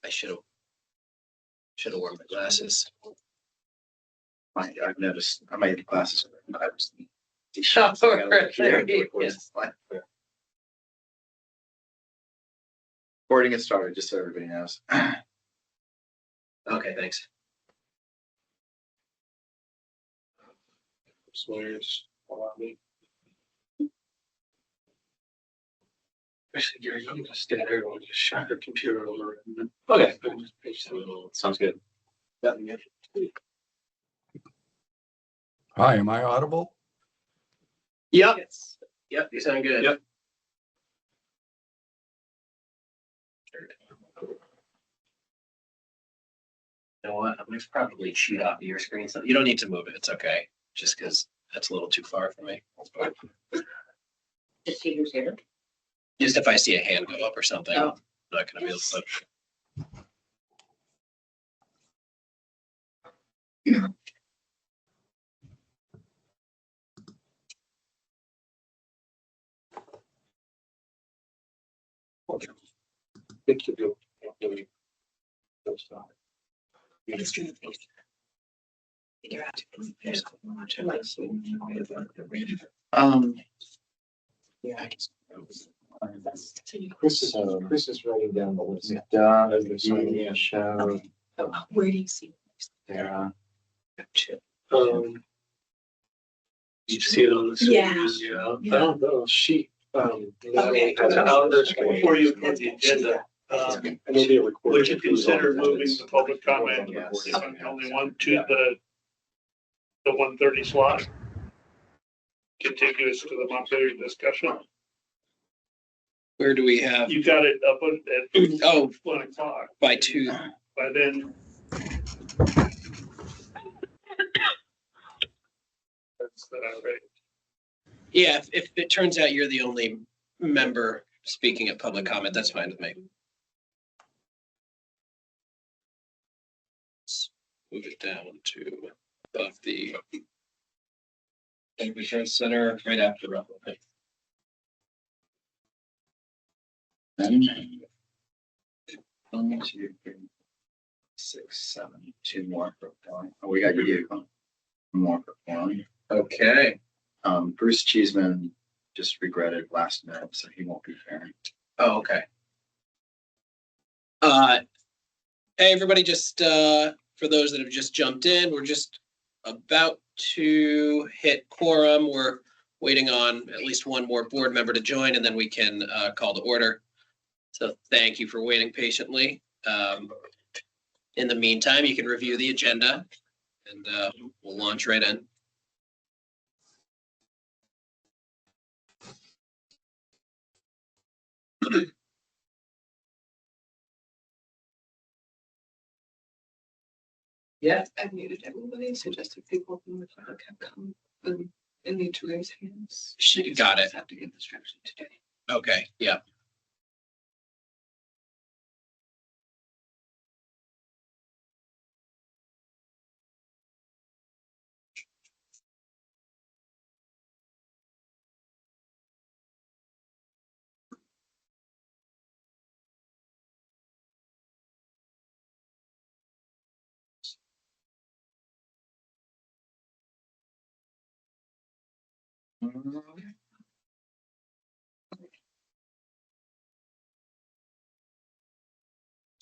I should have worn my glasses. I've noticed, I made glasses, but I was. Recording has started, just so everybody knows. Okay, thanks. Swears. Allow me. Actually, Gary, I'm gonna stand there and just shut your computer over. Okay. Sounds good. Hi, am I audible? Yep. Yep, you sound good. Yep. You know what? I'm gonna probably cheat off of your screen. So you don't need to move it. It's okay. Just because that's a little too far for me. Just see who's here. Just if I see a hand go up or something, Oh. I'm not gonna be able to. Think you do. Figure out. Yeah. Chris is writing down the list. Yeah, show, Where do you see? Sarah. You see it on the screen? Yeah. I don't know, she, Okay. Before you approve the agenda, and there'll be a recording. would you consider moving the public comment, Yes. if I'm the only one, to the 1:30 slot? Contiguous to the Montpelier discussion. Where do we have? You got it up at Oh, 1:00. by 2. By then. That's right. Yeah, if it turns out you're the only member speaking at public comment, that's fine with me. Let's move it down to above the Insurance Center, right after Russell. One, two, three, 6, 7, 2 more for Kelly. Oh, we got you. More for Kelly. Okay. Bruce Cheeseman just regretted last minute, so he won't be fair. Oh, okay. Hey, everybody, just for those that have just jumped in, we're just about to hit quorum. We're waiting on at least one more board member to join, and then we can call to order. So thank you for waiting patiently. In the meantime, you can review the agenda, and we'll launch right in. Yeah. I've muted everybody, so just if people from the public have come and need to raise hands. Got it. Just have to give instruction today. Okay, yeah.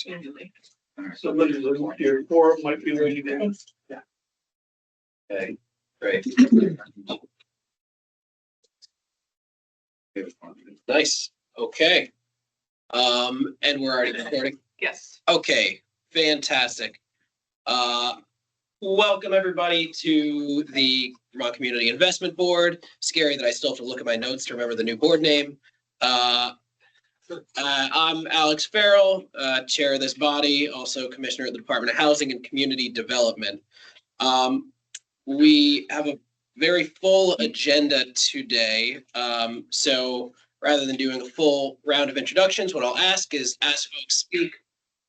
Annually. Somebody, your forum might be ready to. Okay, great. Nice. Okay. And we're already recording. Yes. Okay, fantastic. Welcome everybody to the Vermont Community Investment Board. Scary that I still have to look at my notes to remember the new board name. I'm Alex Farrell, chair of this body, also commissioner at the Department of Housing and Community Development. We have a very full agenda today. So rather than doing a full round of introductions, what I'll ask is, as folks speak,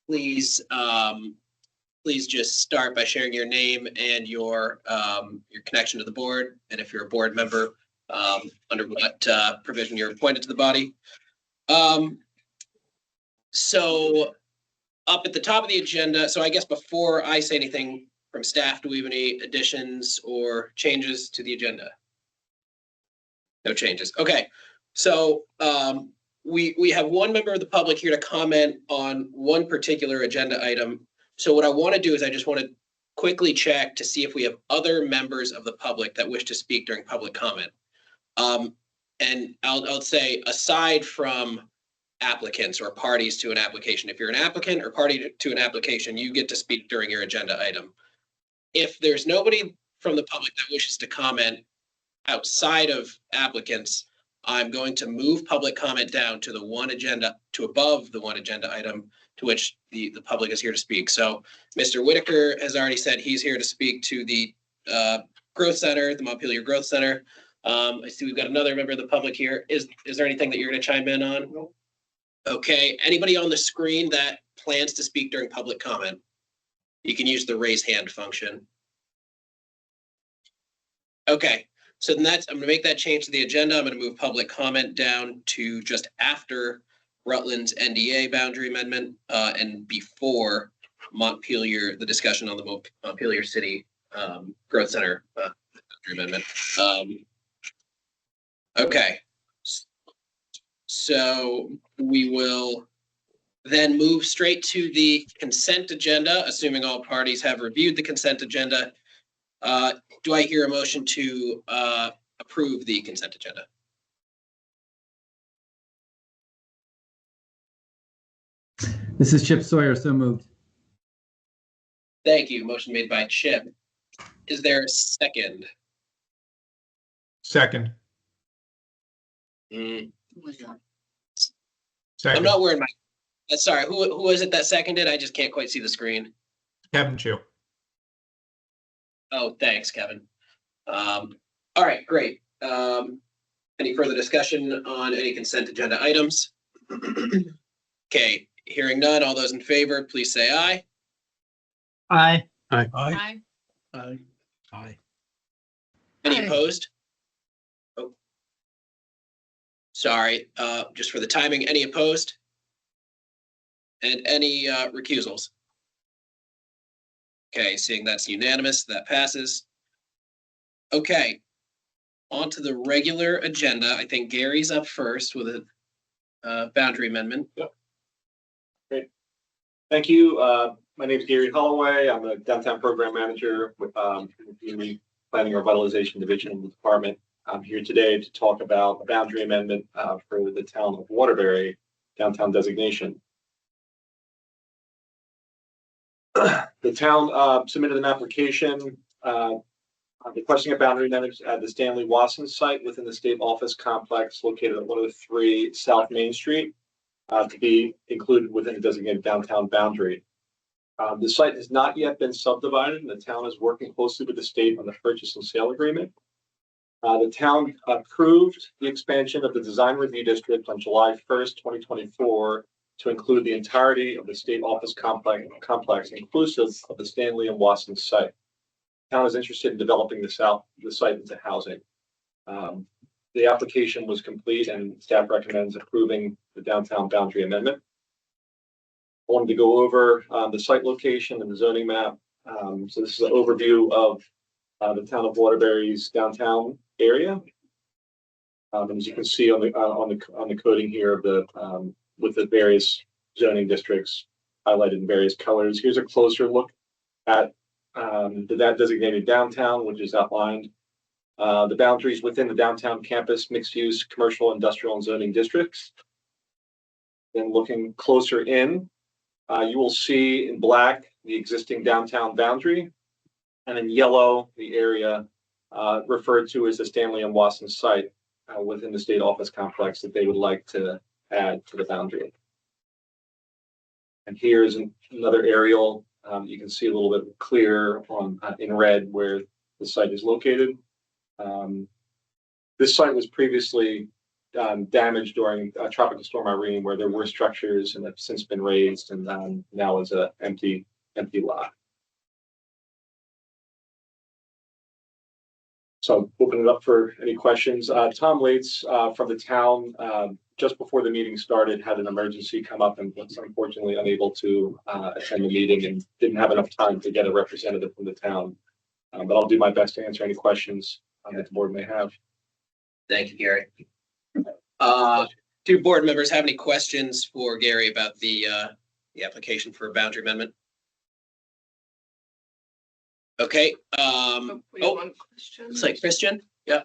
please just start by sharing your name and your connection to the board, and if you're a board member, under what provision you're appointed to the body. So up at the top of the agenda, so I guess before I say anything from staff, do we have any additions or changes to the agenda? No changes. Okay, so we have one member of the public here to comment on one particular agenda item. So what I want to do is I just want to quickly check to see if we have other members of the public that wish to speak during public comment. And I'll say, aside from applicants or parties to an application, if you're an applicant or party to an application, you get to speak during your agenda item. If there's nobody from the public that wishes to comment outside of applicants, I'm going to move public comment down to the one agenda, to above the one agenda item to which the public is here to speak. So Mr. Whitaker has already said he's here to speak to the Growth Center, the Montpelier Growth Center. I see we've got another member of the public here. Is there anything that you're going to chime in on? No. Okay, anybody on the screen that plans to speak during public comment? You can use the raise hand function. Okay, so then I'm going to make that change to the agenda. I'm going to move public comment down to just after Rutland's NDA boundary amendment and before Montpelier, the discussion on the Montpelier City Growth Center boundary amendment. Okay, so we will then move straight to the consent agenda, assuming all parties have reviewed the consent agenda. Do I hear a motion to approve the consent agenda? This is Chip Sawyer, so moved. Thank you. Motion made by Chip. Is there a second? Second. I'm Second. not wearing my. Sorry, who was it that seconded? I just can't quite see the screen. Kevin Chu. Oh, thanks, Kevin. All right, great. Any further discussion on any consent agenda items? Okay, hearing none. All those in favor, please say aye. Aye. Aye. Aye. Aye. Aye. Any Aye. opposed? Oh. Sorry, just for the timing, any opposed? And any recusals? Okay, seeing that's unanimous, that passes. Okay, on to the regular agenda. I think Gary's up first with a boundary amendment. Thank you. My name is Gary Holloway. I'm a downtown program manager with Community Planning Revitalization Division in the department. I'm here today to talk about a boundary amendment for the town of Waterbury downtown designation. The town submitted an application requesting a boundary amendment at the Stanley Wasson site within the state office complex located at 103 South Main Street to be included within the designated downtown boundary. The site has not yet been subdivided, and the town is working closely with the state on the purchase and sale agreement. The town approved the expansion of the design review district on July 1st, 2024, to include the entirety of the state office complex inclusive of the Stanley and Wasson site. The town is interested in developing the site into housing. The application was complete and staff recommends approving the downtown boundary amendment. I wanted to go over the site location and the zoning map. So this is an overview of the town of Waterbury's downtown area. And as you can see on the coding here of the with the various zoning districts highlighted in various colors. Here's a closer look at that designated downtown, which is outlined. The boundaries within the downtown campus, mixed use, commercial, industrial, and zoning districts. Then looking closer in, you will see in black the existing downtown boundary, and in yellow the area referred to as the Stanley and Wasson site within the state office complex that they would like to add to the boundary. And here's another aerial. You can see a little bit clearer on in red where the site is located. This site was previously damaged during Tropical Storm Irene, where there were structures and have since been raised, and now is an empty lot. So open it up for any questions. Tom Lates from the town, just before the meeting started, had an emergency come up and was unfortunately unable to attend the meeting and didn't have enough time to get a representative from the town. But I'll do my best to answer any questions that the board may have. Thank you, Gary. Do board members have any questions for Gary about the application for a boundary amendment? Okay, We have oh, one question. looks like Christian. Yeah.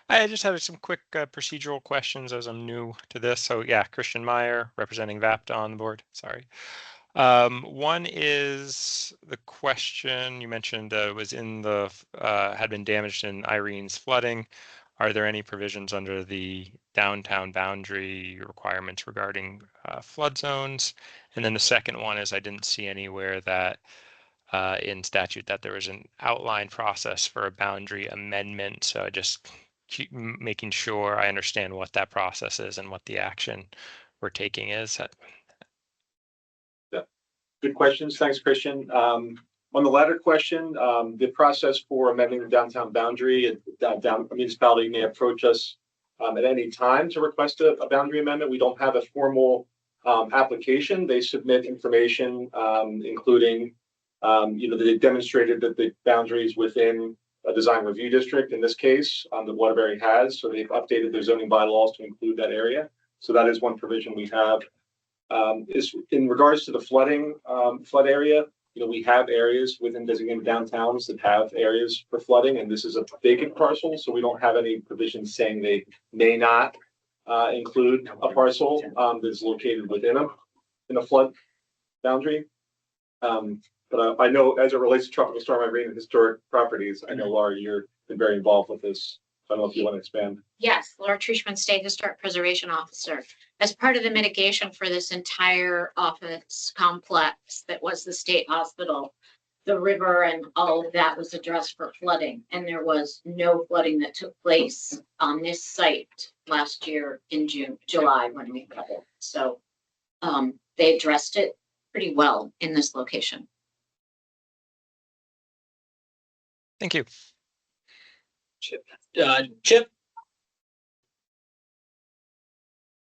I just have some quick procedural questions as I'm new to this. So yeah, Christian Meyer representing VAPTA on the board. Sorry. One is the question you mentioned was in the had been damaged in Irene's flooding. Are there any provisions under the downtown boundary requirements regarding flood zones? And then the second one is I didn't see anywhere that in statute that there was an outline process for a boundary amendment. So I just keep making sure I understand what that process is and what the action we're taking is. Good questions. Thanks, Christian. On the latter question, the process for amending the downtown boundary, a municipality may approach us at any time to request a boundary amendment. We don't have a formal application. They submit information, including, they demonstrated that the boundaries within a design review district, in this case, that Waterbury has. So they've updated their zoning bylaws to include that area. So that is one provision we have. Is in regards to the flood area, we have areas within designated downtowns that have areas for flooding, and this is a vacant parcel, so we don't have any provisions saying they may not include a parcel that's located within a flood boundary. But I know as it relates to Tropical Storm Irene and historic properties, I know Laura, you've been very involved with this. I don't know if you want to expand. Yes, Laura Trishman, State Historic Preservation Officer. As part of the mitigation for this entire office complex that was the state hospital, the river and all of that was addressed for flooding. And there was no flooding that took place on this site last year in July when we cut it. So they addressed it pretty well in this location. Thank you. Chip.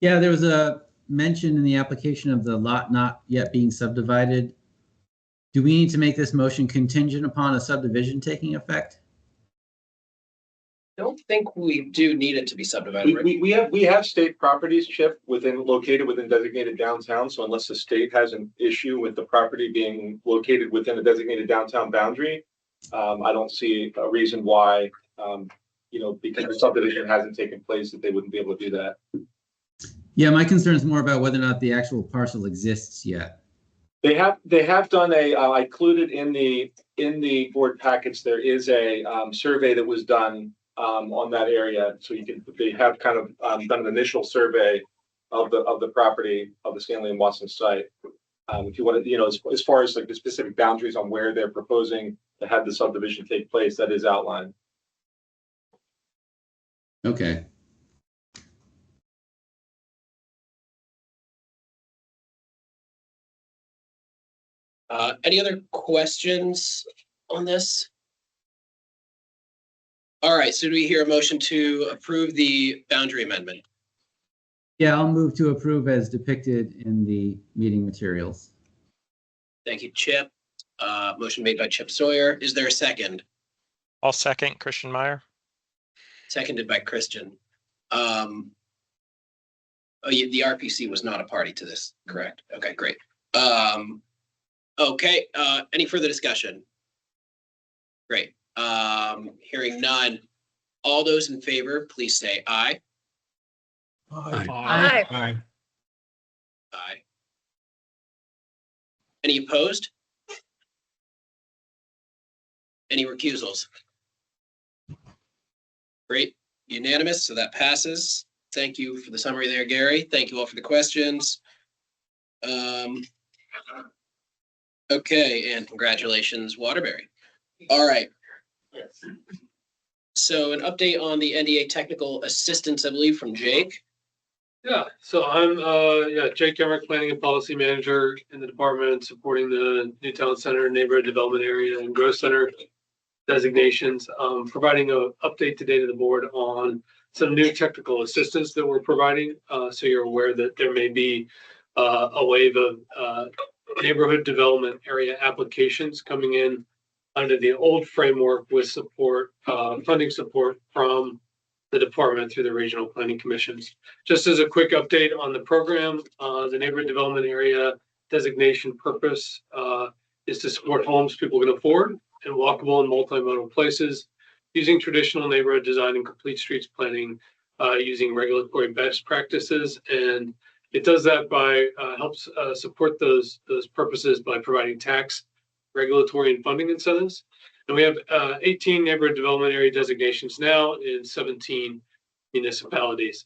Yeah, there was a mention in the application of the lot not yet being subdivided. Do we need to make this motion contingent upon a subdivision taking effect? I don't think we do need it to be subdivided. Right? We have state properties, Chip, located within designated downtown. So unless the state has an issue with the property being located within a designated downtown boundary, I don't see a reason why, because the subdivision hasn't taken place, that they wouldn't be able to do that. Yeah, my concern is more about whether or not the actual parcel exists yet. They have done I included in the board packets, there is a survey that was done on that area. So they have kind of done an initial survey of the property of the Stanley and Watson site. If you want to, as far as like the specific boundaries on where they're proposing to have the subdivision take place, that is outlined. Okay. Any other questions on this? All right, so do we hear a motion to approve the boundary amendment? Yeah, I'll move to approve as depicted in the meeting materials. Thank you, Chip. Motion made by Chip Sawyer. Is there a second? I'll second Christian Meyer. Seconded by Christian. The RPC was not a party to this, correct? Okay, great. Okay, any further discussion? Great. Hearing none. All those in favor, please say aye. Aye. Aye. Any opposed? Any recusals? Great, unanimous, so that passes. Thank you for the summary there, Gary. Thank you all for the questions. Okay, and congratulations, Waterbury. All right. Yes. So an update on the NDA technical assistance, I believe, from Jake. Yeah, so I'm Jake Emmerich, Planning and Policy Manager in the department supporting the Newtown Center Neighborhood Development Area and Growth Center designations, providing an update today to the board on some new technical assistance that we're providing. So you're aware that there may be a wave of neighborhood development area applications coming in under the old framework with support, funding support from the department through the regional planning commissions. Just as a quick update on the program, the neighborhood development area designation purpose is to support homes people can afford in walkable and multimodal places using traditional neighborhood design and complete streets planning using regulatory best practices. And it does that by helps support those purposes by providing tax, regulatory, and funding incentives. And we have 18 neighborhood development area designations now in 17 municipalities.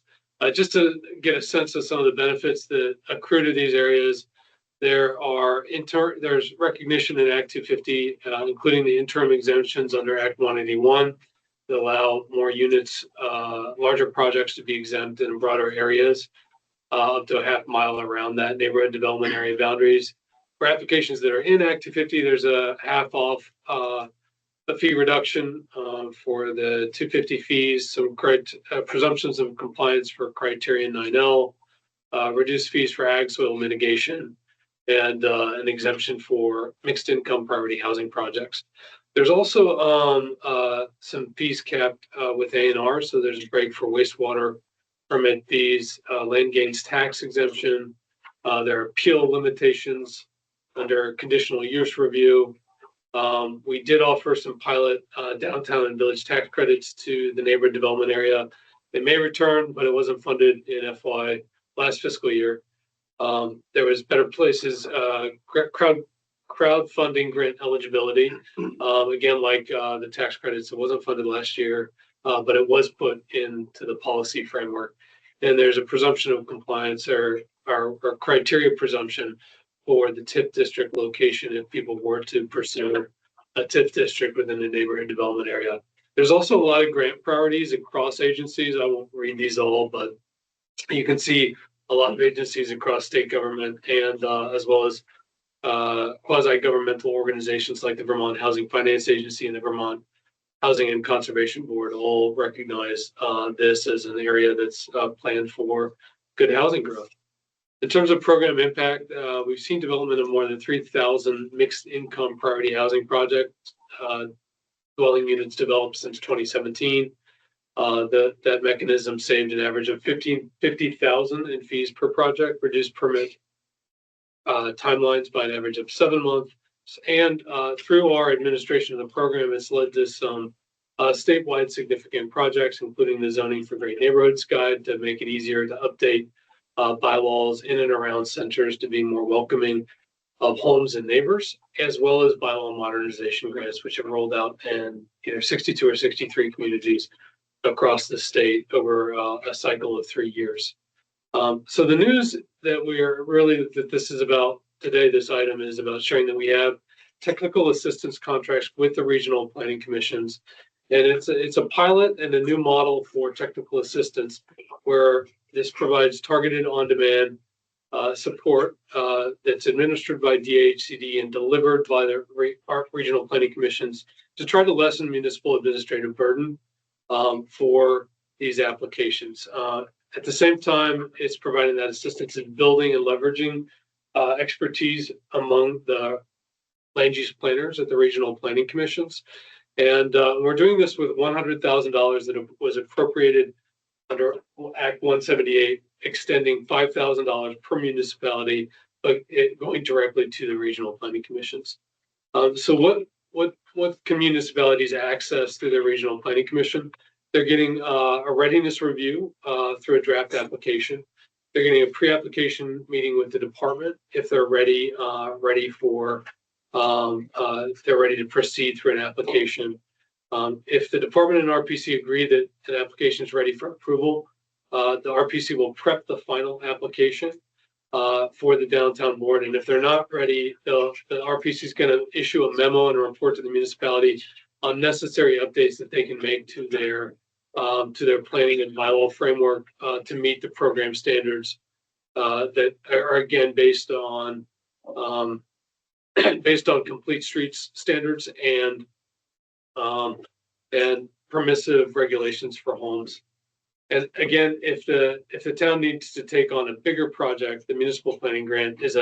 Just to get a sense of some of the benefits that accrue to these areas, there's recognition in Act 250, including the interim exemptions under Act 181 that allow more units, larger projects to be exempt in broader areas, up to a half mile around that neighborhood development area boundaries. For applications that are in Act 250, there's a half off a fee reduction for the 250 fees, some presumptions of compliance for criterion 9L, reduced fees for ag soil mitigation, and an exemption for mixed income priority housing projects. There's also some fees capped with A&R, so there's a break for wastewater permit fees, land gains tax exemption. There are appeal limitations under conditional use review. We did offer some pilot downtown and village tax credits to the neighborhood development area. They may return, but it wasn't funded in FY last fiscal year. There was Better Places crowdfunding grant eligibility. Again, like the tax credits, it wasn't funded last year, but it was put into the policy framework. And there's a presumption of compliance or criteria presumption for the TIF district location if people were to pursue a TIF district within the neighborhood development area. There's also a lot of grant priorities across agencies. I won't read these all, but you can see a lot of agencies across state government and as well as quasi-governmental organizations like the Vermont Housing Finance Agency and the Vermont Housing and Conservation Board all recognize this as an area that's planned for good housing growth. In terms of program impact, we've seen development of more than 3,000 mixed income priority housing projects, dwelling units developed since 2017. That mechanism saved an average of $50,000 in fees per project, reduced permit timelines by an average of 7 months. And through our administration of the program, it's led to some statewide significant projects, including the Zoning for Great Neighborhoods Guide to make it easier to update bylaws in and around centers to be more welcoming of homes and neighbors, as well as bylaw modernization grants, which have rolled out in either 62 or 63 communities across the state over a cycle of 3 years. So the news that this is about today, this item is about sharing that we have technical assistance contracts with the regional planning commissions. And it's a pilot and a new model for technical assistance where this provides targeted on-demand support that's administered by DHCD and delivered by the regional planning commissions to try to lessen municipal administrative burden for these applications. At the same time, it's providing that assistance in building and leveraging expertise among the land use planners at the regional planning commissions. And we're doing this with $100,000 that was appropriated under Act 178, extending $5,000 per municipality, but going directly to the regional planning commissions. So what can municipalities access through their regional planning commission? They're getting a readiness review through a draft application. They're getting a pre-application meeting with the department if they're ready to proceed through an application. If the department and RPC agree that an application is ready for approval, the RPC will prep the final application for the downtown board. And if they're not ready, the RPC is going to issue a memo and a report to the municipality on necessary updates that they can make to their planning and bylaw framework to meet the program standards that are again based on complete streets standards and and permissive regulations for homes. And again, if the town needs to take on a bigger project, the municipal planning grant is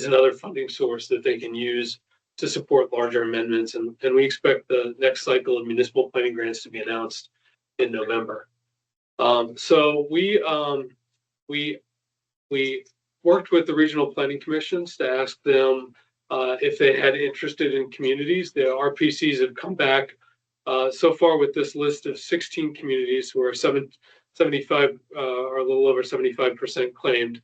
another funding source that they can use to support larger amendments. And we expect the next cycle of municipal planning grants to be announced in November. So we worked with the regional planning commissions to ask them if they had interested in communities. The RPCs have come back so far with this list of 16 communities who are 75 or a little over 75% claimed.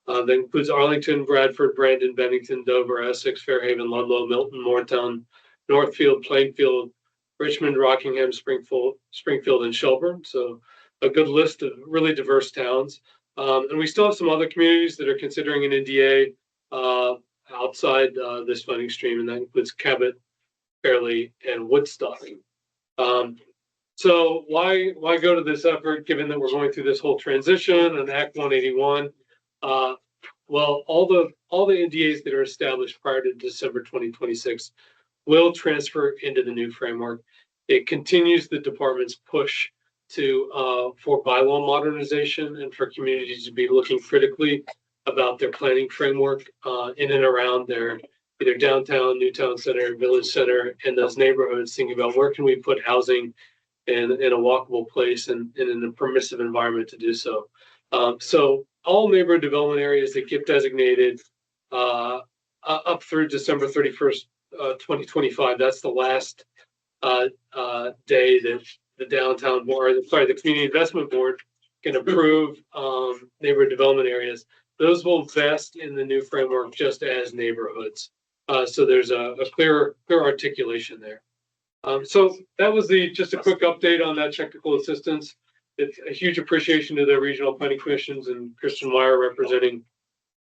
That includes Arlington, Bradford, Brandon, Bennington, Dover, Essex, Fairhaven, Ludlow, Milton, Moretown, Northfield, Plainfield, Richmond, Rockingham, Springfield, and Shelburne. So a good list of really diverse towns. And we still have some other communities that are considering an NDA outside this funding stream, and that includes Cabot, Fairleigh, and Woodstock. So why go to this effort, given that we're going through this whole transition and Act 181? Well, all the NDAs that are established prior to December 2026 will transfer into the new framework. It continues the department's push for bylaw modernization and for communities to be looking critically about their planning framework in and around their either downtown, new town center, village center, and those neighborhoods, thinking about where can we put housing in a walkable place and in a permissive environment to do so. So all neighborhood development areas that get designated up through December 31st, 2025, that's the last day that the downtown board, the community investment board can approve neighborhood development areas. Those will vest in the new framework just as neighborhoods. So there's a clear articulation there. So that was just a quick update on that technical assistance. It's a huge appreciation to the regional planning commissions and Christian Meyer representing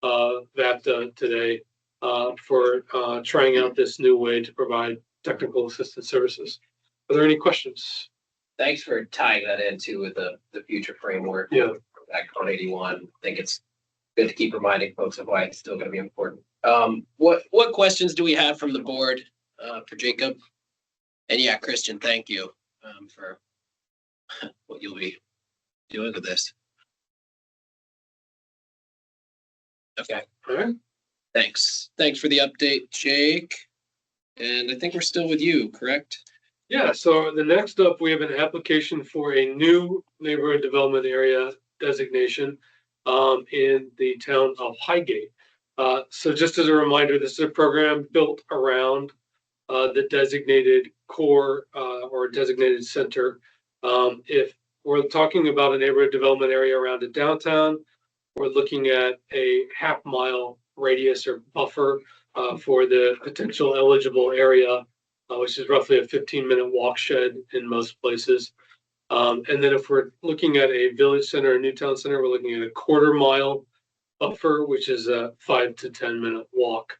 VAPTA today for trying out this new way to provide technical assistance services. Are there any questions? Thanks for tying that into with the future framework. Yeah. Act 181. I think it's good to keep reminding folks of why it's still going to be important. What questions do we have from the board for Jacob? And yeah, Christian, thank you for what you'll be doing with this. Okay. All right. Thanks. Thanks for the update, Jake. And I think we're still with you, correct? Yeah, so the next up, we have an application for a new neighborhood development area designation in the town of Highgate. So just as a reminder, this is a program built around the designated core or designated center. If we're talking about a neighborhood development area around a downtown, we're looking at a half-mile radius or buffer for the potential eligible area, which is roughly a 15-minute walk shed in most places. And then if we're looking at a village center or new town center, we're looking at a quarter-mile buffer, which is a 5 to 10-minute walk.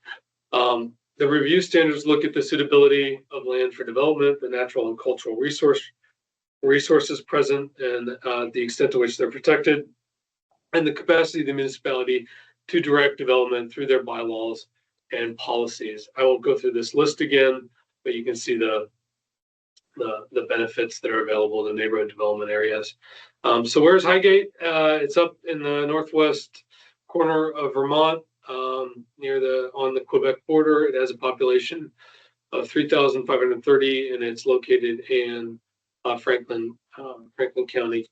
The review standards look at the suitability of land for development, the natural and cultural resources present, and the extent to which they're protected, and the capacity of the municipality to direct development through their bylaws and policies. I won't go through this list again, but you can see the benefits that are available in the neighborhood development areas. So where's Highgate? It's up in the northwest corner of Vermont, on the Quebec border. It has a population of 3,530, and it's located in Franklin County.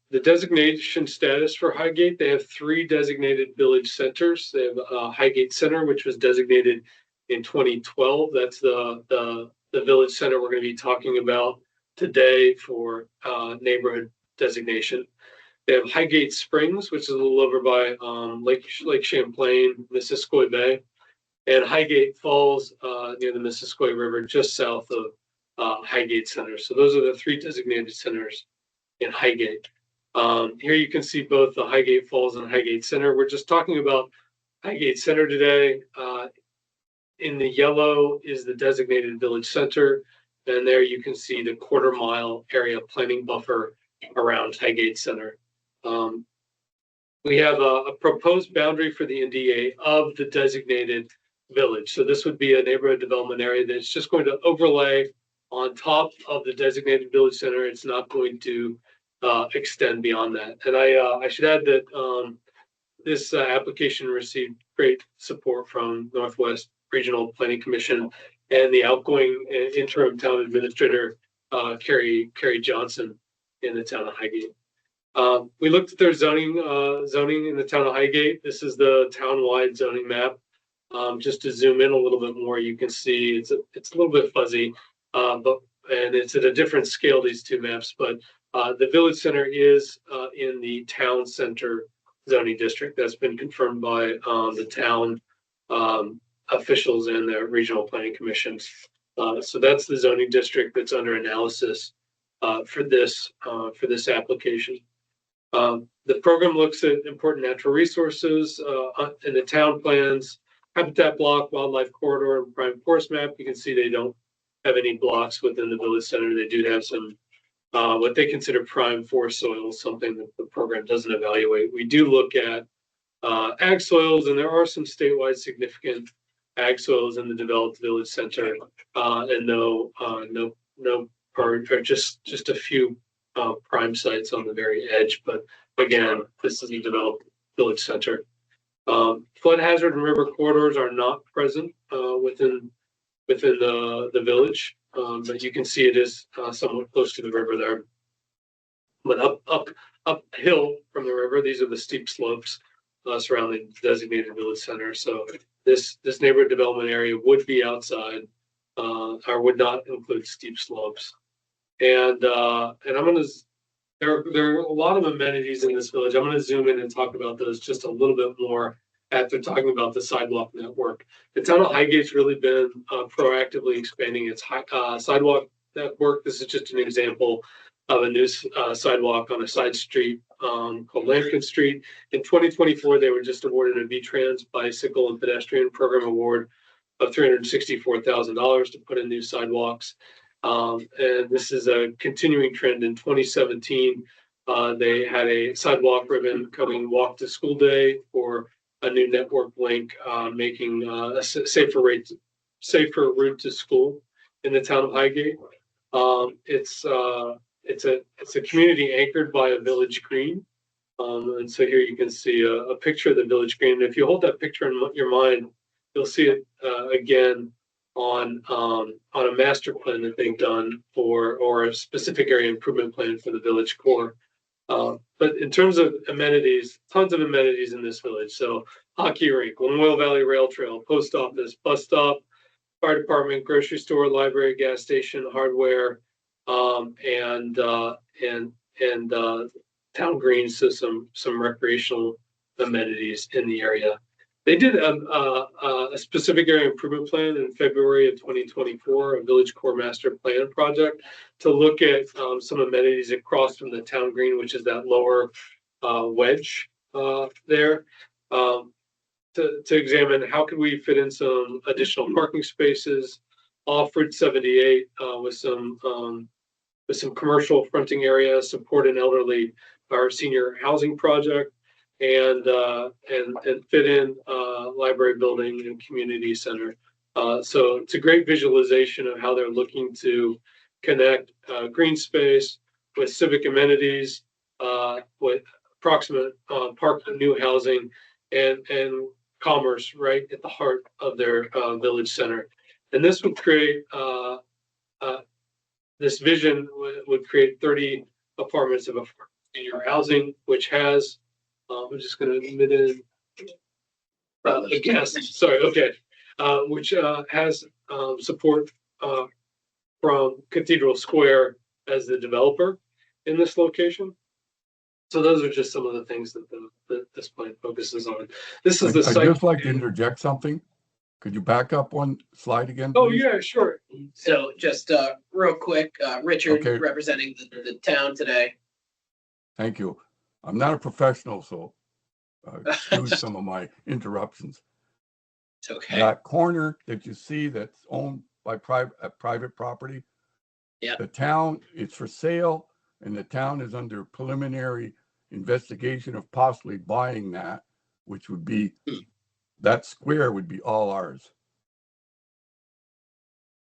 The designation status for Highgate, they have 3 designated village centers. They have Highgate Center, which was designated in 2012. That's the village center we're going to be talking about today for neighborhood designation. They have Highgate Springs, which is a little over by Lake Champlain, Missisquoi Bay, and Highgate Falls near the Missisquoi River, just south of Highgate Center. So those are the 3 designated centers in Highgate. Here you can see both the Highgate Falls and Highgate Center. We're just talking about Highgate Center today. In the yellow is the designated village center, and there you can see the quarter-mile area planning buffer around Highgate Center. We have a proposed boundary for the NDA of the designated village. So this would be a neighborhood development area that's just going to overlay on top of the designated village center. It's not going to extend beyond that. And I should add that this application received great support from Northwest Regional Planning Commission and the outgoing interim town administrator, Carrie Johnson, in the town of Highgate. We looked at their zoning in the town of Highgate. This is the town-wide zoning map. Just to zoom in a little bit more, you can see it's a little bit fuzzy, and it's at a different scale, these two maps, but the village center is in the town center zoning district. That's been confirmed by the town officials and the regional planning commissions. So that's the zoning district that's under analysis for this application. The program looks at important natural resources in the town plans, habitat block, wildlife corridor, and prime forest map. You can see they don't have any blocks within the village center. They do have some what they consider prime forest soils, something that the program doesn't evaluate. We do look at ag soils, and there are some statewide significant ag soils in the developed village center, and or just a few prime sites on the very edge. But again, this is a developed village center. Flood hazard and river corridors are not present within the village, but you can see it is somewhat close to the river there. But uphill from the river, these are the steep slopes surrounding the designated village center. So this neighborhood development area would be outside, or would not include steep slopes. And I'm gonna. There are a lot of amenities in this village. I'm going to zoom in and talk about those just a little bit more after talking about the sidewalk network. The town of Highgate's really been proactively expanding its sidewalk network. This is just an example of a new sidewalk on a side street called Lampkin Street. In 2024, they were just awarded a VTrans Bicycle and Pedestrian Program Award of $364,000 to put in new sidewalks. And this is a continuing trend. In 2017, they had a sidewalk ribbon coming Walk to School Day for a new network link, making a safer route to school in the town of Highgate. It's a community anchored by a village green. And so here you can see a picture of the village green. If you hold that picture in your mind, you'll see it again on a master plan that they've done or a specific area improvement plan for the village core. But in terms of amenities, tons of amenities in this village. So hockey rink, Lamoille Valley Rail Trail, post office, bus stop, fire department, grocery store, library, gas station, hardware, and town greens, so some recreational amenities in the area. They did a specific area improvement plan in February of 2024, a village core master plan project to look at some amenities across from the town green, which is that lower wedge there, to examine how could we fit in some additional parking spaces off Route 78 with some commercial fronting area, support an elderly or senior housing project, and fit in library building and community center. So it's a great visualization of how they're looking to connect green space with civic amenities, with approximate parking, new housing, and commerce right at the heart of their village center. And this would create this vision would create 30 apartments of senior housing, which has I'm just going to admit in a guess. Sorry. Okay. Which has support from Cathedral Square as the developer in this location. So those are just some of the things that this plan focuses on. This is the site. I'd just like to interject something. Could you back up one slide again, please? Oh, yeah, sure. So just real quick, Richard, Okay. representing the town today. Thank you. I'm not a professional, so excuse some of my interruptions. It's okay. That corner that you see that's owned by private property. Yeah. The town, it's for sale, and the town is under preliminary investigation of possibly buying that, which would be, that square would be all ours.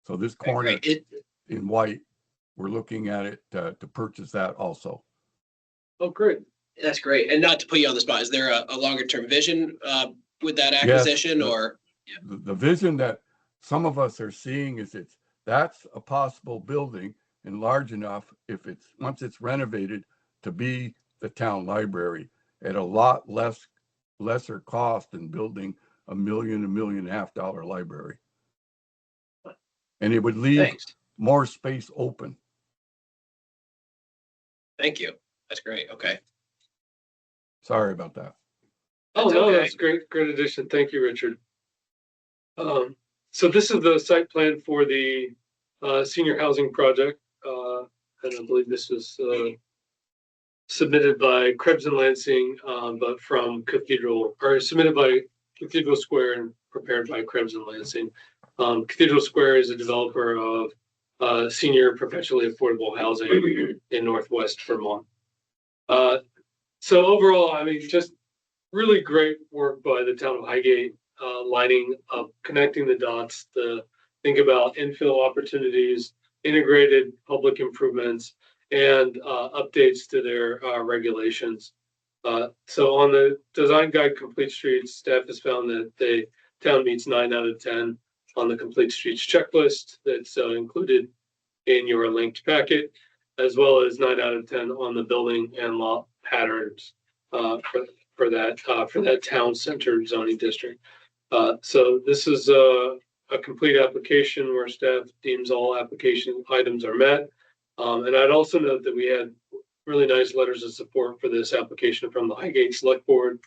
So this corner Great. in white, we're looking at it to purchase that also. Oh, great. That's great. And not to put you on the spot, is there a longer term vision with that acquisition the- or? The vision that some of us are seeing is that's a possible building and large enough if once it's renovated to be the town library at a lot lesser cost than building $1 million, $1.5 million library. And it would leave Thanks. more space open. Thank you. That's great. Okay. Sorry about that. Oh, That's no, okay. that's great, great addition. Thank you, Richard. So this is the site plan for the senior housing project. And I believe this was submitted by Krebs and Lansing, but from Cathedral, or submitted by Cathedral Square and prepared by Krebs and Lansing. Cathedral Square is a developer of senior perpetually affordable housing in Northwest Vermont. So overall, I mean, just really great work by the town of Highgate, lining up, connecting the dots to think about infill opportunities, integrated public improvements, and updates to their regulations. So on the design guide Complete Streets, staff has found that the town meets 9 out of 10 on the Complete Streets checklist that's included in your linked packet, as well as 9 out of 10 on the building and lot patterns for that town-centered zoning district. So this is a complete application where staff deems all application items are met. And I'd also note that we had really nice letters of support for this application from the Highgate Select Board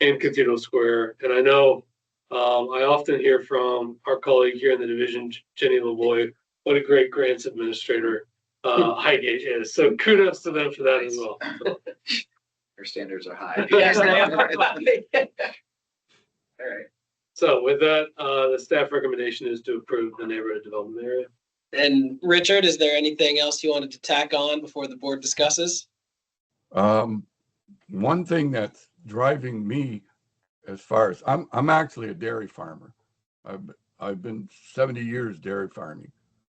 and Cathedral Square. And I know I often hear from our colleague here in the division, Jenny Lavoie, what a great grants administrator Highgate is. So kudos to them for that as well. Your standards are high. Yes, they are. All right. So with that, the staff recommendation is to approve the neighborhood development area. And Richard, is there anything else you wanted to tack on before the board discusses? One thing that's driving me as far as I'm actually a dairy farmer. I've been 70 years dairy farming,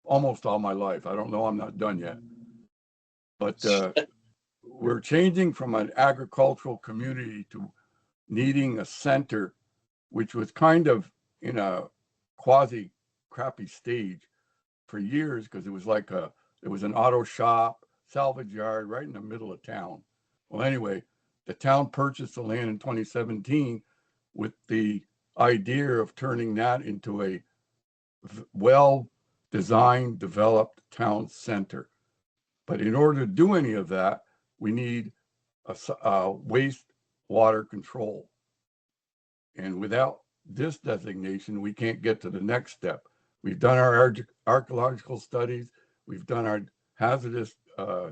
almost all my life. I don't know, I'm not done yet. But we're changing from an agricultural community to needing a center, which was kind of in a quasi crappy stage for years because it was like it was an auto shop, salvage yard right in the middle of town. Well, anyway, the town purchased the land in 2017 with the idea of turning that into a well-designed, developed town center. But in order to do any of that, we need a wastewater control. And without this designation, we can't get to the next step. We've done our archaeological studies. We've done our hazardous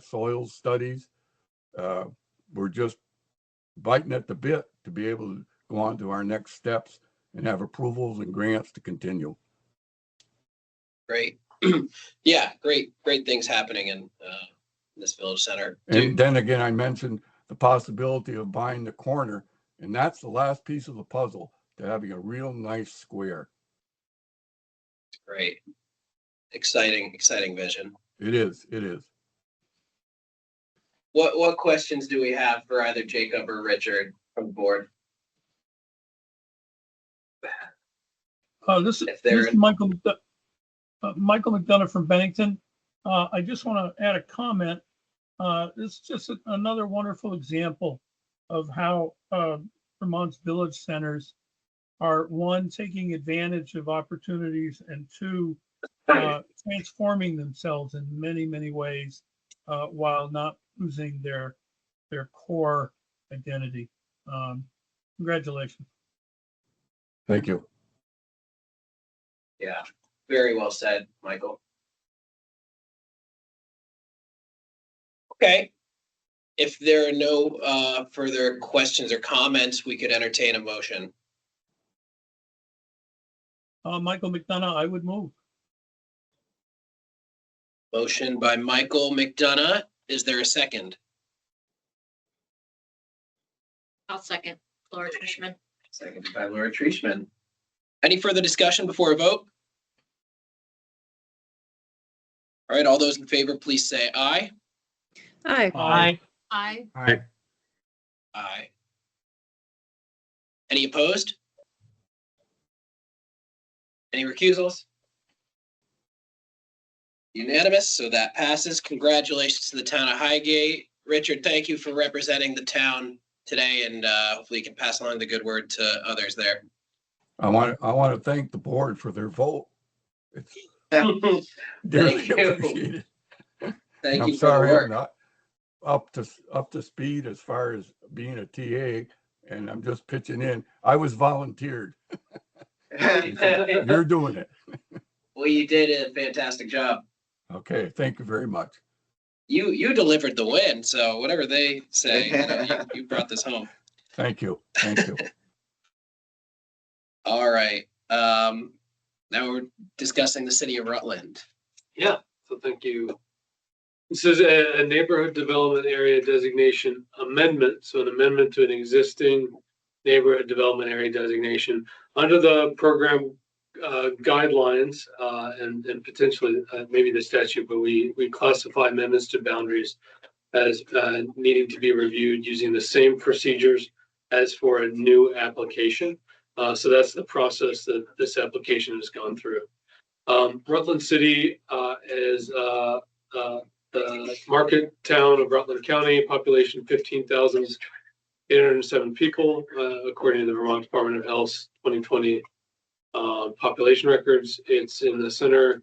soils studies. We're just biting at the bit to be able to go on to our next steps and have approvals and grants to continue. Great. Yeah, great things happening in this village center. And then again, I mentioned the possibility of buying the corner, and that's the last piece of the puzzle to having a real nice square. Great. Exciting vision. It is. It is. What questions do we have for either Jacob or Richard from the board? This If they're is Michael McDonough from Bennington. I just want to add a comment. This is just another wonderful example of how Vermont's village centers are, one, taking advantage of opportunities, and two, transforming themselves in many, many ways while not losing their core identity. Congratulations. Thank you. Yeah, very well said, Michael. Okay. If there are no further questions or comments, we could entertain a motion. Michael McDonough, I would move. Motion by Michael McDonough. Is there a second? I'll second. Laura Trishman. Seconded by Laura Trishman. Any further discussion before a vote? All right, all those in favor, please say aye. Aye. Aye. I, Aye. Any opposed? Any recusals? Unanimous, so that passes. Congratulations to the town of Highgate. Richard, thank you for representing the town today, and hopefully you can pass along the good word to others there. I want to thank the board for their vote. It's Thank dearly you. appreciated. Thank I'm you for the sorry I'm work. not up to speed as far as being a TA, and I'm just pitching in. I was volunteered. You're doing it. Well, you did a fantastic job. Okay, thank you very much. You delivered the win, so whatever they say, you brought this home. Thank you. Thank you. All right. Now we're discussing the city of Rutland. Yeah, so thank you. This is a neighborhood development area designation amendment. So an amendment to an existing neighborhood development area designation under the program guidelines and potentially maybe the statute, but we classify amendments to boundaries as needing to be reviewed using the same procedures as for a new application. So that's the process that this application has gone through. Rutland City is the market town of Rutland County, population 15,807 people, according to the Vermont Department of Health's 2020 population records. It's in the center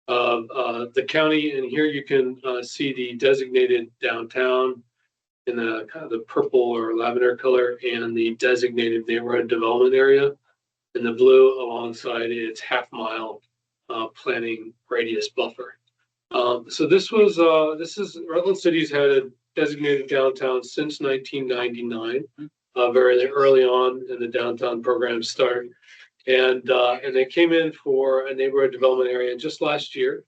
of the county, and here you can see the designated downtown in the kind of the purple or lavender color, and the designated neighborhood development area in the blue alongside its half-mile planning radius buffer. So this is Rutland City's had a designated downtown since 1999, very early on in the downtown program start. And they came in for a neighborhood development area just last year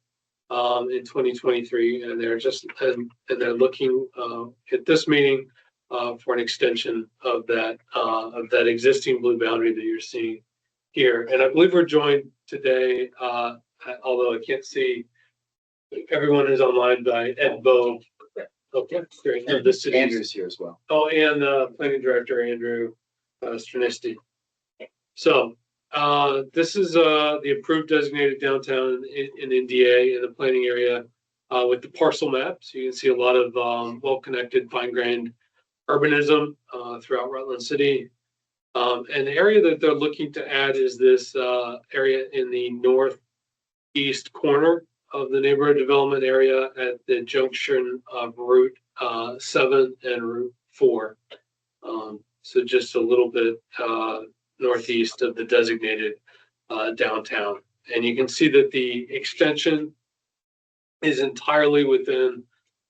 in 2023, and they're looking at this meeting for an extension of that existing blue boundary that you're seeing here. And I believe we're joined today, although I can't see everyone is online, by Ed Bowe. Okay, great. Of the city. Andrew's here as well. Oh, and planning director Andrew Stranisti. So this is the approved designated downtown in NDA in the planning area with the parcel map. So you can see a lot of well-connected, fine-grained urbanism throughout Rutland City. And the area that they're looking to add is this area in the northeast corner of the neighborhood development area at the junction of Route 7 and Route 4. So just a little bit northeast of the designated downtown. And you can see that the extension is entirely within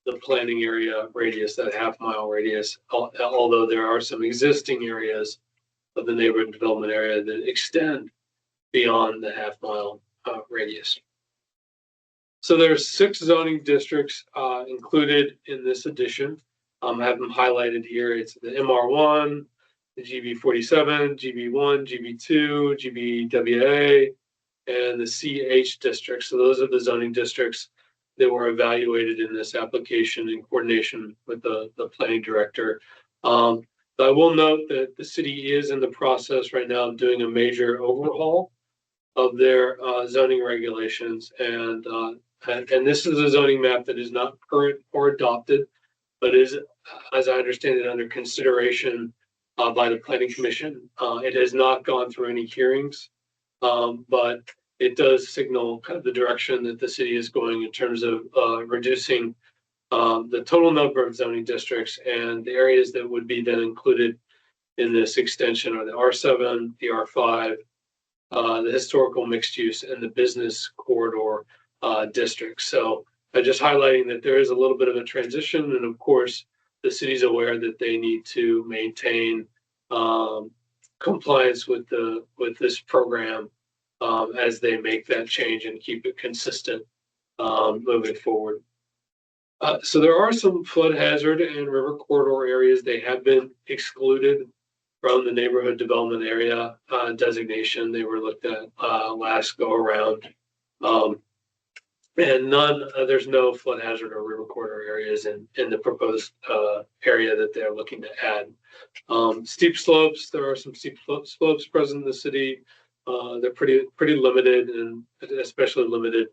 the planning area radius, that half-mile radius, although there are some existing areas of the neighborhood development area that extend beyond the half-mile radius. So there's 6 zoning districts included in this addition. I have them highlighted here. It's the MR1, the GB47, GB1, GB2, GBWA, and the CH district. So those are the zoning districts that were evaluated in this application in coordination with the planning director. I will note that the city is in the process right now of doing a major overhaul of their zoning regulations, and this is a zoning map that is not current or adopted, but is, as I understand it, under consideration by the planning commission. It has not gone through any hearings, but it does signal kind of the direction that the city is going in terms of reducing the total number of zoning districts, and the areas that would be then included in this extension are the R7, the R5, the historical mixed use, and the business corridor districts. So just highlighting that there is a little bit of a transition, and of course, the city's aware that they need to maintain compliance with this program as they make that change and keep it consistent moving forward. So there are some flood hazard and river corridor areas. They have been excluded from the neighborhood development area designation. They were looked at last go around. And there's no flood hazard or river corridor areas in the proposed area that they're looking to add. Steep slopes, there are some steep slopes present in the city. They're pretty limited, and especially limited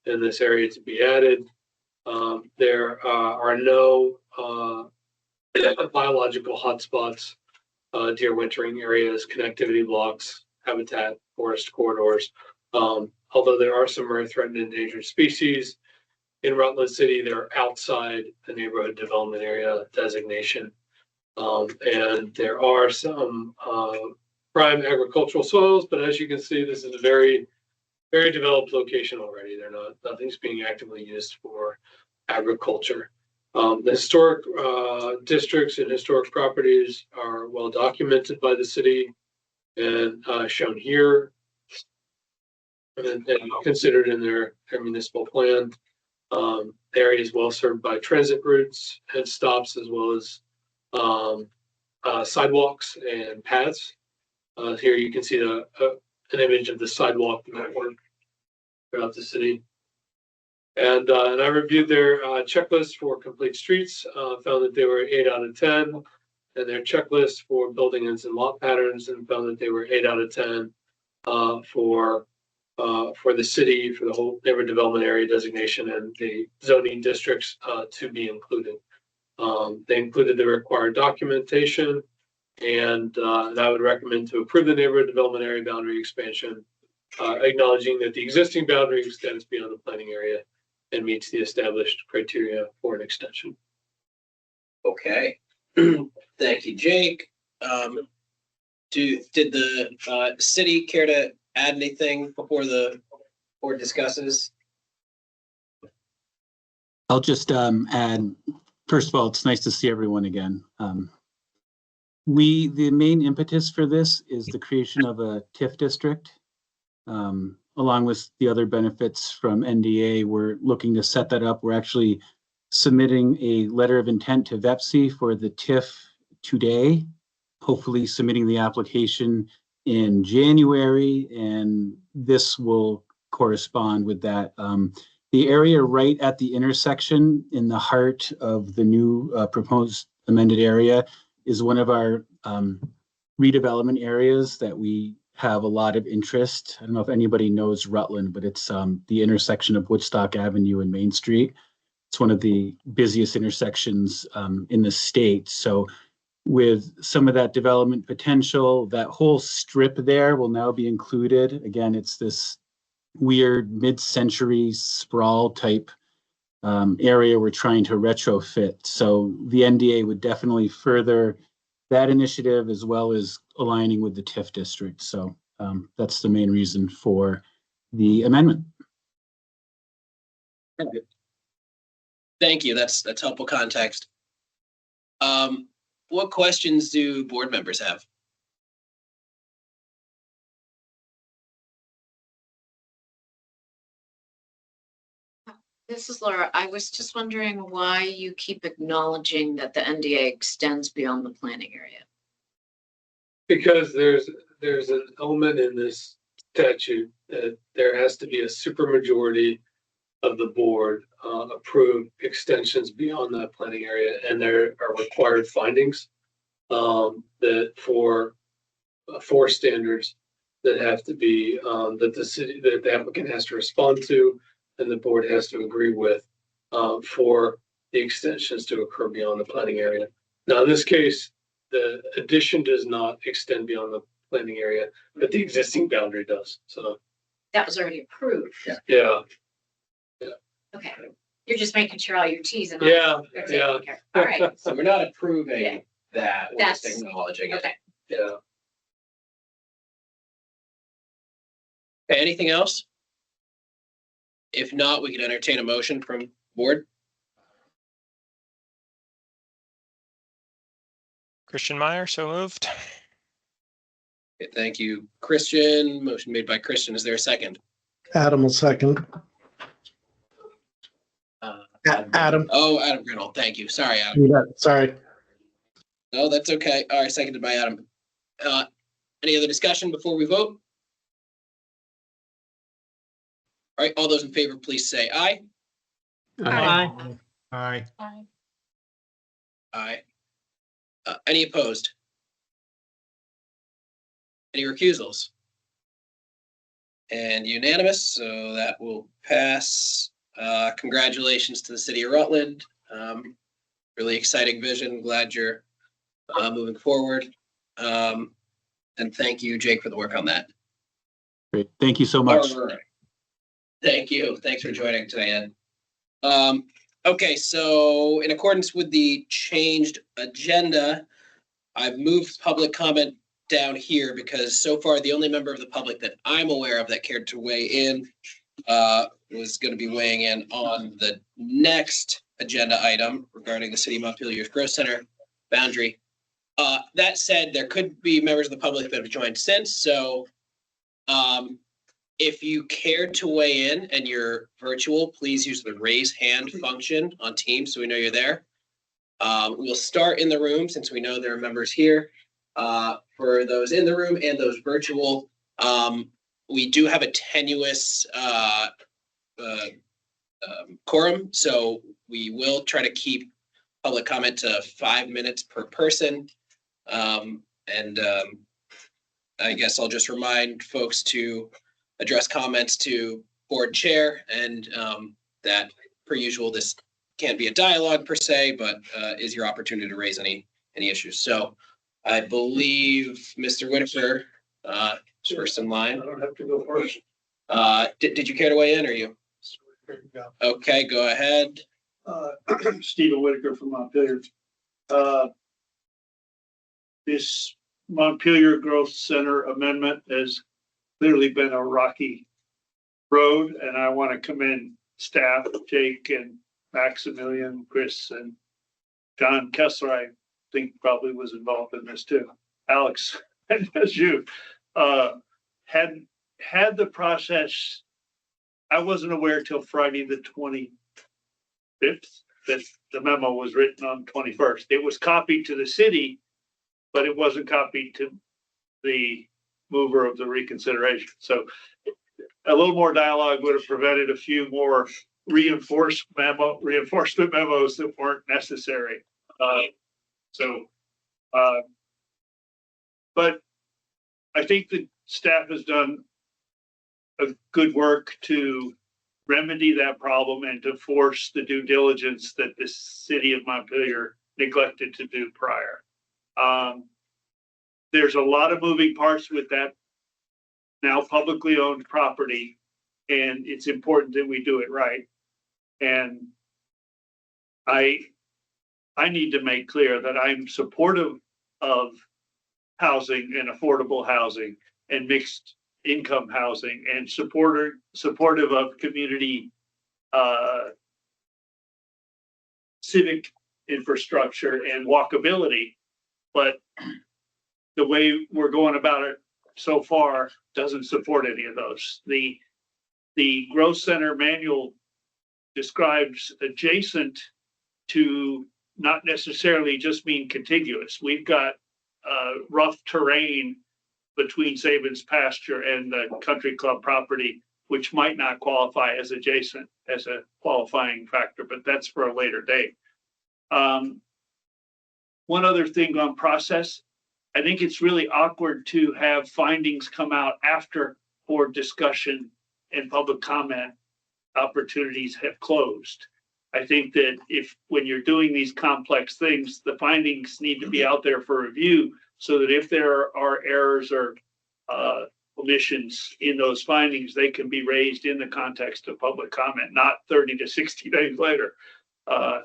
in this area to be added. There are no biological hotspots, deer wintering areas, connectivity blocks, habitat, forest corridors. Although there are some rare, threatened, endangered species in Rutland City, they're outside the neighborhood development area designation. And there are some prime agricultural soils, but as you can see, this is a very developed location already. Nothing's being actively used for agriculture. The historic districts and historic properties are well documented by the city and shown here and considered in their municipal plan. The area is well served by transit routes and stops, as well as sidewalks and paths. Here you can see an image of the sidewalk network throughout the city. And I reviewed their checklist for complete streets, found that they were 8 out of 10, and their checklist for building ends and lot patterns, and found that they were 8 out of 10 for the city, for the whole neighborhood development area designation and the zoning districts to be included. They included the required documentation, and I would recommend to approve the neighborhood development area boundary expansion, acknowledging that the existing boundary extends beyond the planning area and meets the established criteria for an extension. Okay. Thank you, Jake. Did the city care to add anything before the board discusses? I'll just add, first of all, it's nice to see everyone again. The main impetus for this is the creation of a TIF district. Along with the other benefits from NDA, we're looking to set that up. We're actually submitting a letter of intent to VEPSI for the TIF today, hopefully submitting the application in January, and this will correspond with that. The area right at the intersection in the heart of the new proposed amended area is one of our redevelopment areas that we have a lot of interest. I don't know if anybody knows Rutland, but it's the intersection of Woodstock Avenue and Main Street. It's one of the busiest intersections in the state. So with some of that development potential, that whole strip there will now be included. Again, it's this weird mid-century sprawl type area we're trying to retrofit. So the NDA would definitely further that initiative, as well as aligning with the TIF district. So that's the main reason for the amendment. Thank you. That's helpful context. What questions do board members have? This is Laura. I was just wondering why you keep acknowledging that the NDA extends beyond the planning area. Because there's an element in this statute that there has to be a supermajority of the board approve extensions beyond that planning area, and there are required findings that for standards that have to be that the applicant has to respond to, and the board has to agree with for the extensions to occur beyond the planning area. Now, in this case, the addition does not extend beyond the planning area, but the existing boundary does. So that was already approved. Yeah. Okay. You're just making sure all your T's and Yeah. I's are taken care of. All right. So we're not approving Yeah. that, we're just acknowledging it. Okay. Yeah. Okay, anything else? If not, we can entertain a motion from board. Christian Meyer, so moved. Okay, thank you, Christian. Motion made by Christian. Is there a second? Adam will second. Adam. Oh, Adam Grinnell. Thank you. Sorry, Adam. Yeah, sorry. No, that's okay. All right, seconded by Adam. Any other discussion before we vote? All right, all those in favor, please say aye. Aye. Aye. Aye. Any opposed? Any recusals? And unanimous, so that will pass. Congratulations to the city of Rutland. Really exciting vision. Glad you're moving forward. And thank you, Jake, for the work on that. Great. Thank you so much. All right. Thank you. Thanks for joining today, Ed. Okay, so in accordance with the changed agenda, I've moved public comment down here because so far the only member of the public that I'm aware of that cared to weigh in was going to be weighing in on the next agenda item regarding the City of Montpelier's Growth Center boundary. That said, there could be members of the public that have joined since, so if you care to weigh in and you're virtual, please use the raise hand function on Teams so we know you're there. We'll start in the room since we know there are members here. For those in the room and those virtual, we do have a tenuous quorum, so we will try to keep public comment to 5 minutes per person. I guess I'll just remind folks to address comments to board chair, and that per usual, this can't be a dialogue per se, but is your opportunity to raise any issues. So I believe Mr. Whitaker is first in line. I don't have to go first. Did you care to weigh in, or you? Okay, go ahead. Stephen Whitaker from Montpelier. This Montpelier Growth Center amendment has clearly been a rocky road, and I want to commend staff, Jake and Maximilian, Chris, and John Kessler. I think probably was involved in this too. Alex, and as you had the process. I wasn't aware till Friday the 25th that the memo was written on 21st. It was copied to the city, but it wasn't copied to the mover of the reconsideration. So a little more dialogue would have prevented a few more reinforcement memos that weren't necessary. But I think the staff has done a good work to remedy that problem and to force the due diligence that the city of Montpelier neglected to do prior. There's a lot of moving parts with that now publicly owned property, and it's important that we do it right. And I need to make clear that I'm supportive of housing and affordable housing and mixed income housing, and supportive of community civic infrastructure and walkability. But the way we're going about it so far doesn't support any of those. The Growth Center manual describes adjacent to not necessarily just mean contiguous. We've got rough terrain between Sabins pasture and the country club property, which might not qualify as adjacent as a qualifying factor, but that's for a later date. One other thing on process, I think it's really awkward to have findings come out after board discussion and public comment opportunities have closed. I think that when you're doing these complex things, the findings need to be out there for review, so that if there are errors or omissions in those findings, they can be raised in the context of public comment, not 30 to 60 days later.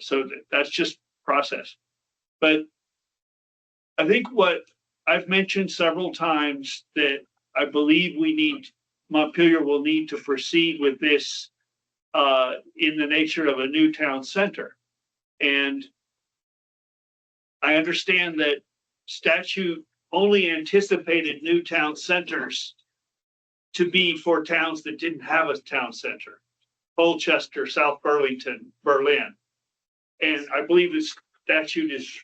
So that's just process. But I think what I've mentioned several times, that I believe Montpelier will need to proceed with this in the nature of a new town center. And I understand that statute only anticipated new town centers to be for towns that didn't have a town center: Colchester, South Burlington, Berlin. And I believe this statute is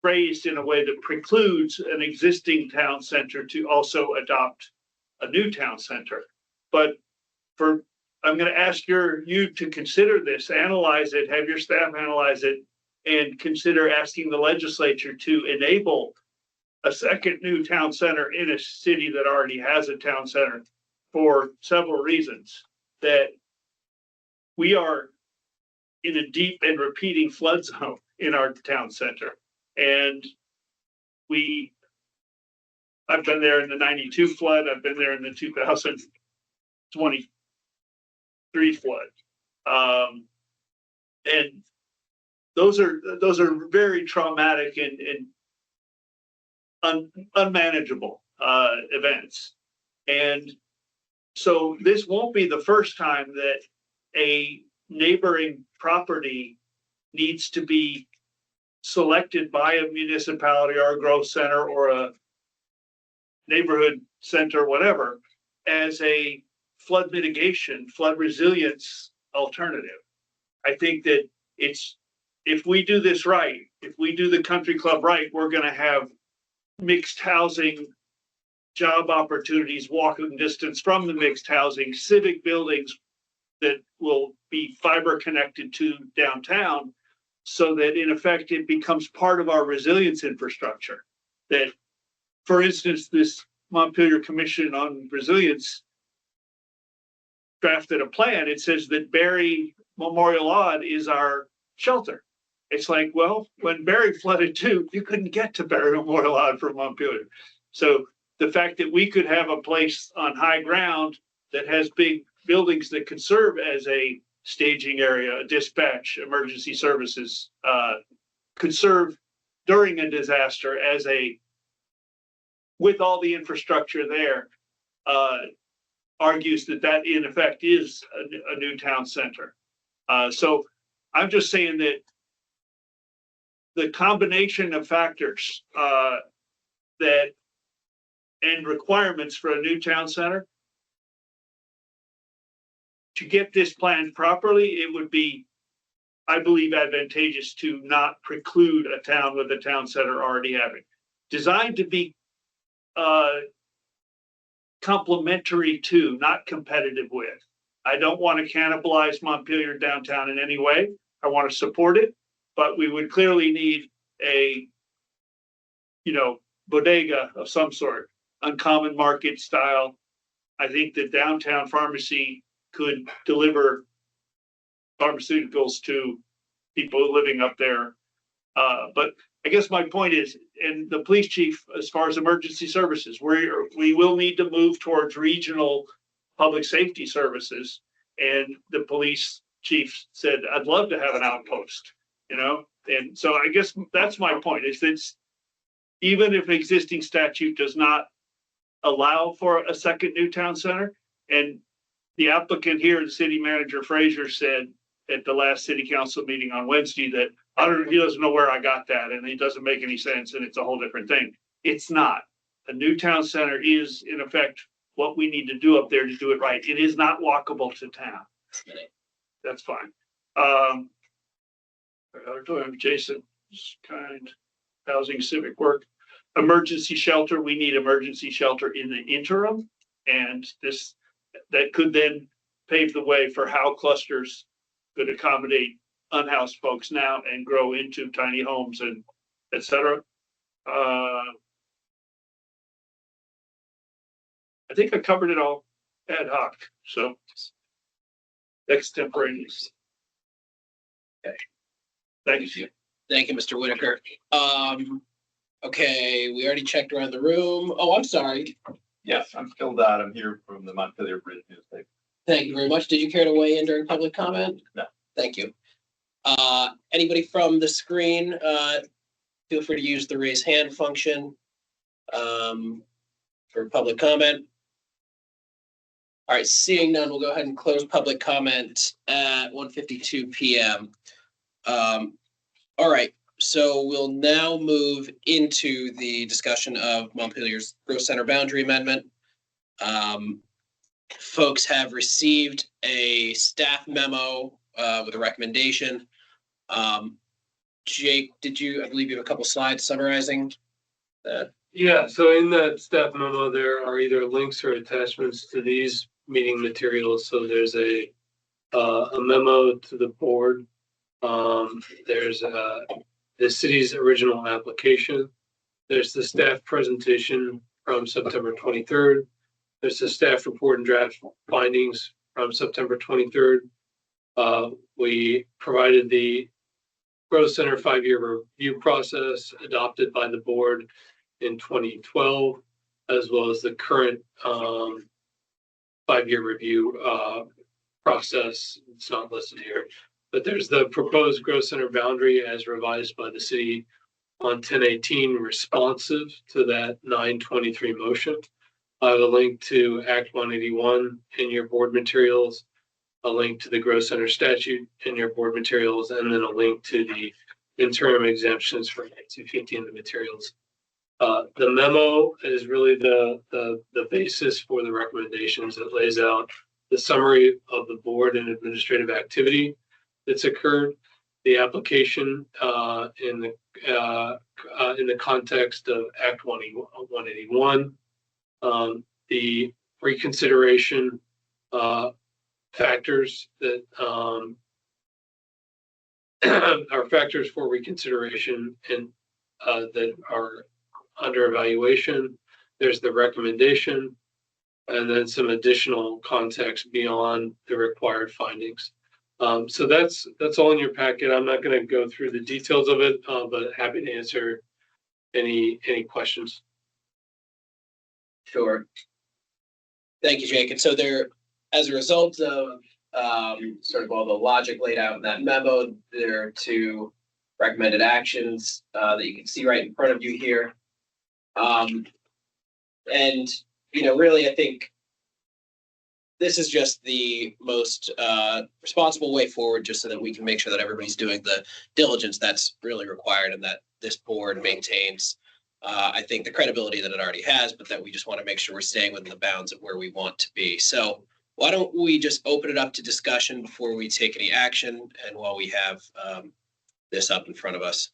phrased in a way that precludes an existing town center to also adopt a new town center. But I'm gonna ask you to consider this, analyze it, have your staff analyze it, and consider asking the legislature to enable a second new town center in a city that already has a town center for several reasons. That we are in a deep and repeating flood zone in our town center. And I've been there in the 92 flood, I've been there in the 2023 flood. And those are very traumatic and unmanageable events. And so this won't be the first time that a neighboring property needs to be selected by a municipality or a growth center or a neighborhood center, whatever, as a flood mitigation, flood resilience alternative. I think that if we do this right, if we do the country club right, we're going to have mixed housing, job opportunities, walking distance from the mixed housing, civic buildings that will be fiber connected to downtown, so that in effect it becomes part of our resilience infrastructure. That, for instance, this Montpelier Commission on Resilience drafted a plan. It says that Barry Memorial Odd is our shelter. It's like, well, when Barry flooded too, you couldn't get to Barry Memorial Odd from Montpelier. So the fact that we could have a place on high ground that has big buildings that could serve as a staging area, dispatch, emergency services, could serve during a disaster as with all the infrastructure there, argues that in effect is a new town center. So I'm just saying that the combination of factors and requirements for a new town center, to get this planned properly, it would be, I believe, advantageous to not preclude a town with a town center already having. Designed to be complementary to, not competitive with. I don't want to cannibalize Montpelier downtown in any way. I want to support it, but we would clearly need a, bodega of some sort, uncommon market style. I think the downtown pharmacy could deliver pharmaceuticals to people living up there. But I guess my point is, and the police chief, as far as emergency services, we will need to move towards regional public safety services. And the police chief said, I'd love to have an outpost, And so I guess that's my point, is that even if existing statute does not allow for a second new town center, and the applicant here, the city manager Frazier, said at the last city council meeting on Wednesday that he doesn't know where I got that and it doesn't make any sense and it's a whole different thing. It's not. A new town center is in effect what we need to do up there to do it right. It is not walkable to town. That's fine. Jason, kind, housing, civic work, emergency shelter. We need emergency shelter in the interim, and that could then pave the way for how clusters could accommodate unhoused folks now and grow into tiny homes and et cetera. I think I covered it all ad hoc. So extemporaneous. Okay. Thank you. Thank you, Mr. Whitaker. Okay, we already checked around the room. Oh, I'm sorry. Yes, I'm Phil Dodd. I'm here from the Montpelier Bridge newspaper. Thank you very much. Did you care to weigh in during public comment? No. Thank you. Anybody from the screen, feel free to use the raise hand function for public comment. All right, seeing none, we'll go ahead and close public comment at 1:52 p.m. All right, so we'll now move into the discussion of Montpelier's Growth Center boundary amendment. Folks have received a staff memo with a recommendation. Jake, I believe you have a couple slides summarizing that? Yeah, so in that staff memo, there are either links or attachments to these meeting materials. So there's a memo to the board. There's the city's original application. There's the staff presentation from September 23rd. There's the staff report and draft findings from September 23rd. We provided the Growth Center 5-year review process adopted by the board in 2012, as well as the current 5-year review process. It's not listed here, but there's the proposed Growth Center boundary as revised by the city on 10/18, responsive to that 9/23 motion. I have a link to Act 181 in your board materials, a link to the Growth Center statute in your board materials, and then a link to the interim exemptions for Act 250 in the materials. The memo is really the basis for the recommendations. It lays out the summary of the board and administrative activity that's occurred, the application in the context of Act 181, the reconsideration factors that are factors for reconsideration and that are under evaluation. There's the recommendation, and then some additional context beyond the required findings. So that's all in your packet. I'm not going to go through the details of it, but happy to answer any questions. Sure. Thank you, Jake. And so there, as a result of sort of all the logic laid out in that memo, there are 2 recommended actions that you can see right in front of you here. And, you know, really, I think this is just the most responsible way forward, just so that we can make sure that everybody's doing the diligence that's really required and that this board maintains, I think, the credibility that it already has, but that we just want to make sure we're staying within the bounds of where we want to be. So why don't we just open it up to discussion before we take any action, and while we have this up in front of us.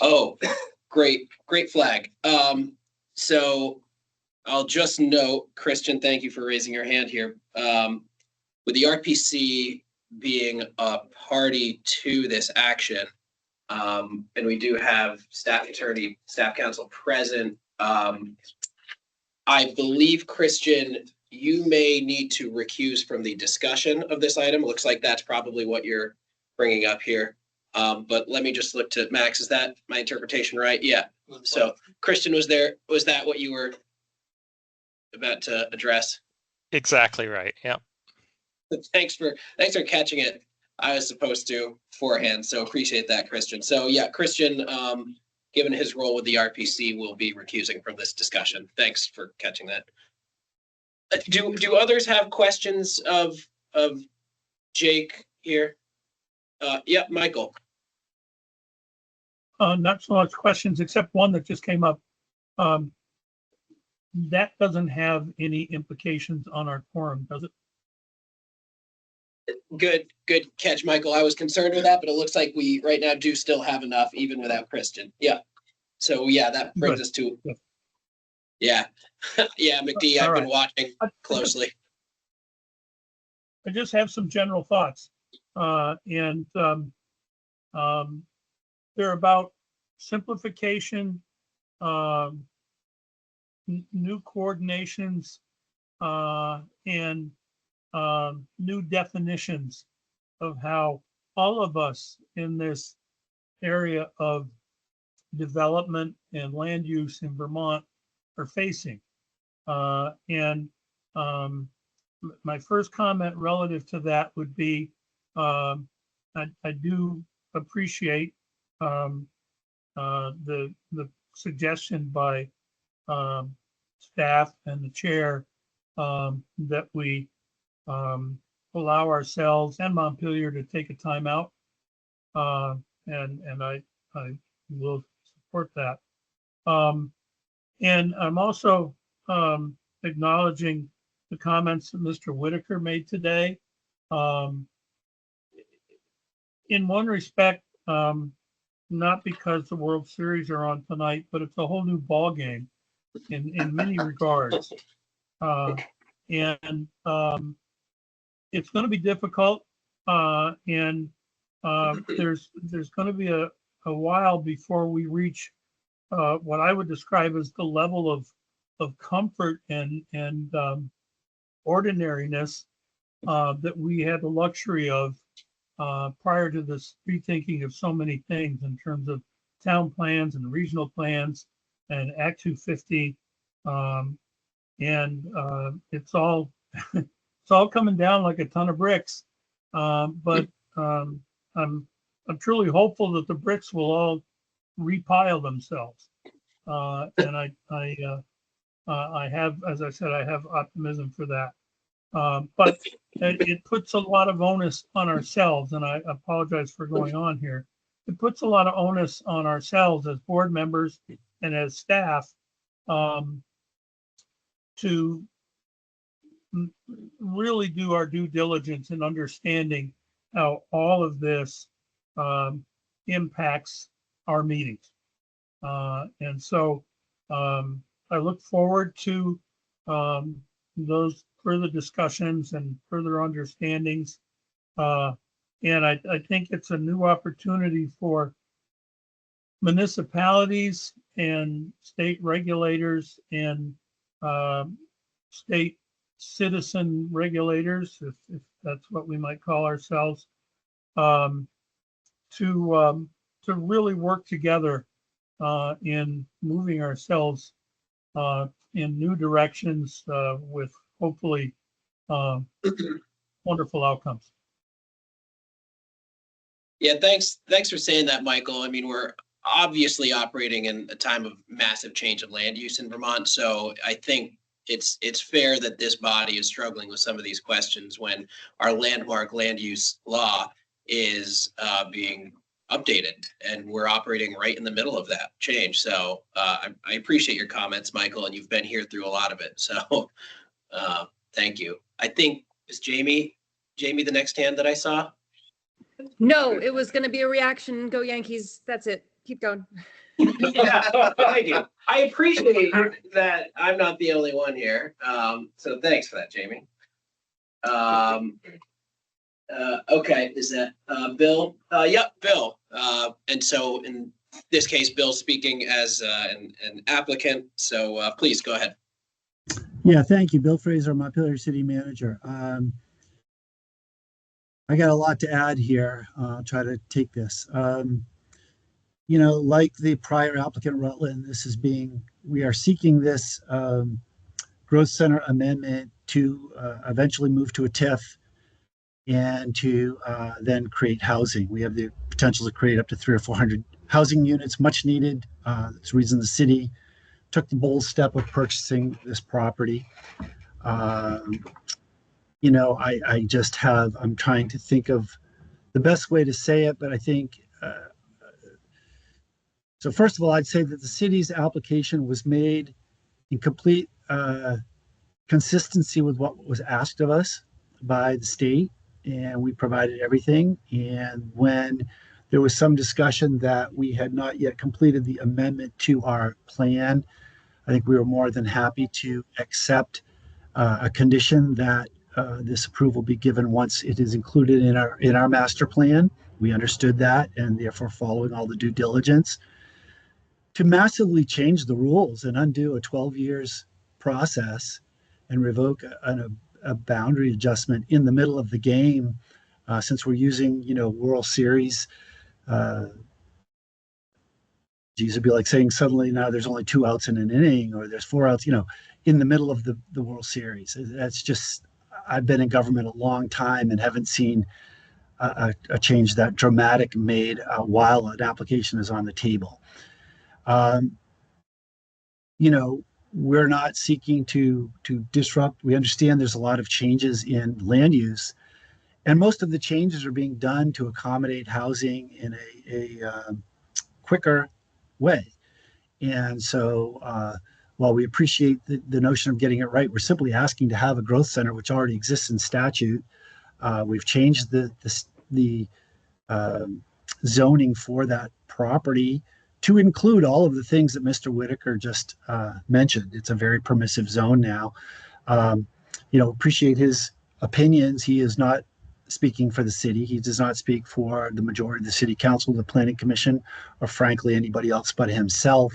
Oh, great flag. So I'll just note, Christian, thank you for raising your hand here. With the RPC being a party to this action, and we do have staff attorney, staff counsel present, I believe, Christian, you may need to recuse from the discussion of this item. It looks like that's probably what you're bringing up here. But let me just look to Max. Is that my interpretation right? Yeah. So Christian was there. Was that what you were about to address? Exactly right. Yeah. Thanks for catching it. I was supposed to beforehand, so appreciate that, Christian. So yeah, Christian, given his role with the RPC, will be recusing from this discussion. Thanks for catching that. Do others have questions of Jake here? Yeah, Michael. Not so much questions, except one that just came up. That doesn't have any implications on our quorum, does it? Good catch, Michael. I was concerned with that, but it looks like we right now do still have enough, even without Christian. Yeah. So yeah, that brings us to. Yeah, yeah, McD. I've been watching closely. I just have some general thoughts, and they're about simplification, new coordinations, and new definitions of how all of us in this area of development and land use in Vermont are facing. My first comment relative to that would be, I do appreciate the suggestion by staff and the chair that we allow ourselves and Montpelier to take a timeout, and I will support that. And I'm also acknowledging the comments that Mr. Whitaker made today. in one respect, not because the World Series are on tonight, but it's a whole new ball game in many regards. And it's going to be difficult, and there's going to be a while before we reach what I would describe as the level of comfort and ordinariness that we had the luxury of prior to this rethinking of so many things in terms of town plans and regional plans and Act 250. And it's all it's all coming down like a ton of bricks. But I'm truly hopeful that the bricks will all repile themselves. And I have, as I said, I have optimism for that. But it puts a lot of onus on ourselves, and I apologize for going on here. It puts a lot of onus on ourselves as board members and as staff to really do our due diligence in understanding how all of this impacts our meetings. And so I look forward to those further discussions and further understandings. And I think it's a new opportunity for municipalities and state regulators and state citizen regulators, if that's what we might call ourselves, to really work together in moving ourselves in new directions with hopefully wonderful outcomes. Yeah, thanks for saying that, Michael. I mean, we're obviously operating in a time of massive change of land use in Vermont, so I think it's fair that this body is struggling with some of these questions when our landmark land use law is being updated, and we're operating right in the middle of that change. So I appreciate your comments, Michael, and you've been here through a lot of it. So thank you. I think, is Jamie the next hand that I saw? No, it was going to be a reaction. Go Yankees. That's it. Keep going. Yeah, thank you. I appreciate that I'm not the only one here. So thanks for that, Jamie. Okay, is that Bill? Yep, Bill. And so in this case, Bill's speaking as an applicant. So please go ahead. Yeah, thank you. Bill Fraser, Montpelier City Manager. I got a lot to add here. I'll try to take this. You know, like the prior applicant Rutland, we are seeking this growth center amendment to eventually move to a TIF and to then create housing. We have the potential to create up to 300 or 400 housing units, much needed. That's the reason the city took the bold step of purchasing this property. You know, I'm trying to think of the best way to say it, but I think, so first of all, I'd say that the city's application was made in complete consistency with what was asked of us by the state, and we provided everything. And when there was some discussion that we had not yet completed the amendment to our plan, I think we were more than happy to accept a condition that this approval be given once it is included in our master plan. We understood that, and therefore following all the due diligence. To massively change the rules and undo a 12 years process and revoke a boundary adjustment in the middle of the game, since we're using, you know, World Series, it'd be like saying suddenly now there's only 2 outs in an inning, or there's 4 outs, you know, in the middle of the World Series. That's just, I've been in government a long time and haven't seen a change that dramatic made while an application is on the table. You know, we're not seeking to disrupt. We understand there's a lot of changes in land use, and most of the changes are being done to accommodate housing in a quicker way. And so while we appreciate the notion of getting it right, we're simply asking to have a growth center, which already exists in statute. We've changed the zoning for that property to include all of the things that Mr. Whitaker just mentioned. It's a very permissive zone now. Appreciate his opinions. He is not speaking for the city. He does not speak for the majority of the city council, the planning commission, or frankly, anybody else but himself.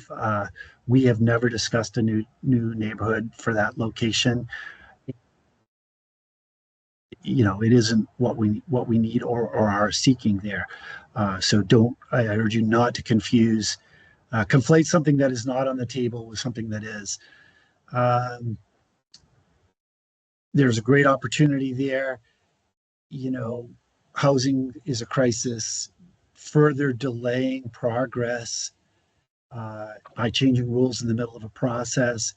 We have never discussed a new neighborhood for that location. It isn't what we need or are seeking there. So I urge you not to conflate something that is not on the table with something that is. There's a great opportunity there. Housing is a crisis. Further delaying progress by changing rules in the middle of a process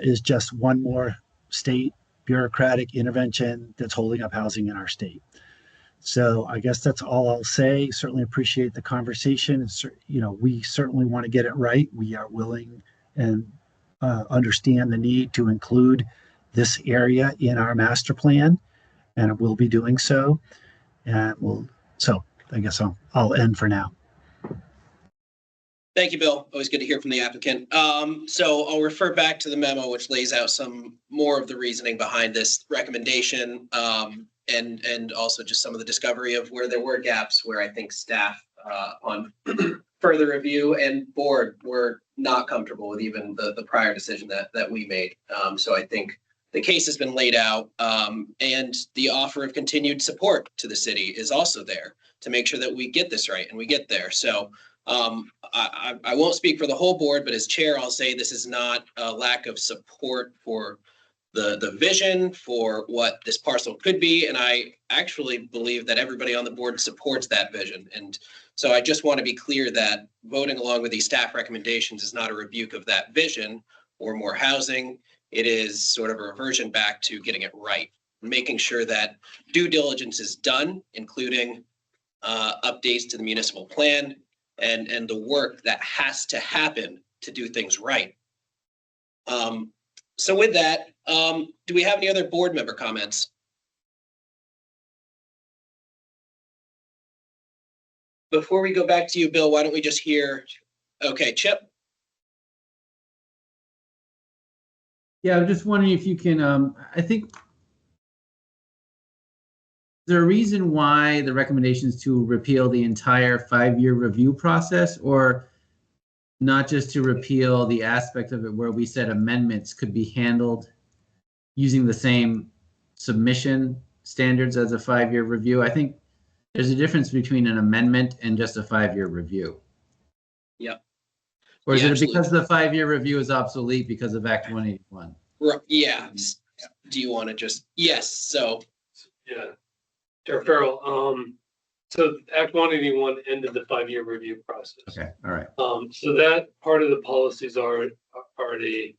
is just one more state bureaucratic intervention that's holding up housing in our state. So I guess that's all I'll say. Certainly appreciate the conversation. We certainly want to get it right. We are willing and understand the need to include this area in our master plan, and we'll be doing so. So I guess I'll end for now. Thank you, Bill. Always good to hear from the applicant. So I'll refer back to the memo, which lays out some more of the reasoning behind this recommendation, and also just some of the discovery of where there were gaps where I think staff on further review and board were not comfortable with even the prior decision that we made. So I think the case has been laid out, and the offer of continued support to the city is also there to make sure that we get this right and we get there. So I won't speak for the whole board, but as chair, I'll say this is not a lack of support for the vision for what this parcel could be. And I actually believe that everybody on the board supports that vision. And so I just want to be clear that voting along with these staff recommendations is not a rebuke of that vision or more housing. It is sort of a reversion back to getting it right, making sure that due diligence is done, including updates to the municipal plan and the work that has to happen to do things right. So with that, do we have any other board member comments? Before we go back to you, Bill, why don't we just hear, okay, Chip? Yeah, I'm just wondering if you can, I think, is there a reason why the recommendation is to repeal the entire 5-year review process, or not just to repeal the aspect of it where we said amendments could be handled using the same submission standards as a 5-year review? I think there's a difference between an amendment and just a 5-year review. Yep. Or is Yeah, it absolutely. because the 5-year review is obsolete because of Act 181? Yeah. Do you want to just, yes, so. Yeah. Chair Farrell, so Act 181 ended the 5-year review process. Okay, all right. So that part of the policies are already,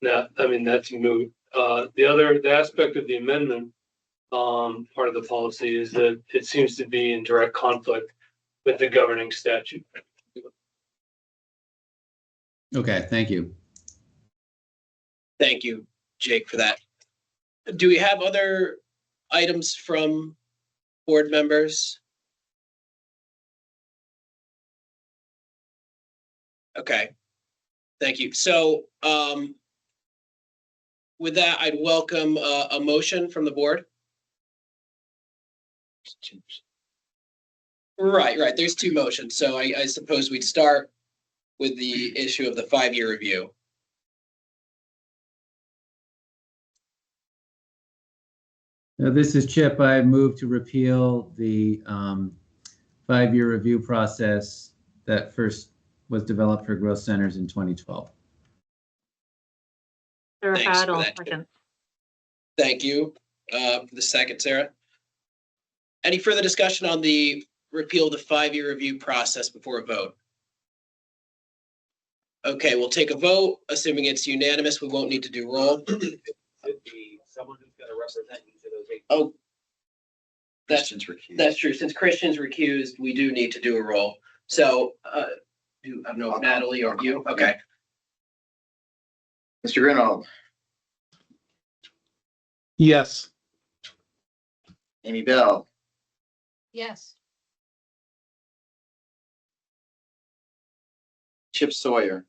that's moot. The aspect of the amendment, part of the policy is that it seems to be in direct conflict with the governing statute. Okay, thank you. Thank you, Jake, for that. Do we have other items from board members? Okay, thank you. So with that, I'd welcome a motion from the board. Right. There's two motions. So I suppose we'd start with the issue of the 5-year review. This is Chip. I move to repeal the 5-year review process that first was developed for growth centers in 2012. Sarah Thanks for Battle, that. second. Thank you for the second, Sarah. Any further discussion on the repeal of the 5-year review process before a vote? Okay, we'll take a vote. Assuming it's unanimous, we won't need to do roll. Someone who's going to represent each of those 8. Oh, Christian's recused. that's true. Since Christian's recused, we do need to do a roll. So I don't know if Natalie or you. Okay. Mr. Greenwald, Yes. Amy Bell, Yes. Chip Sawyer,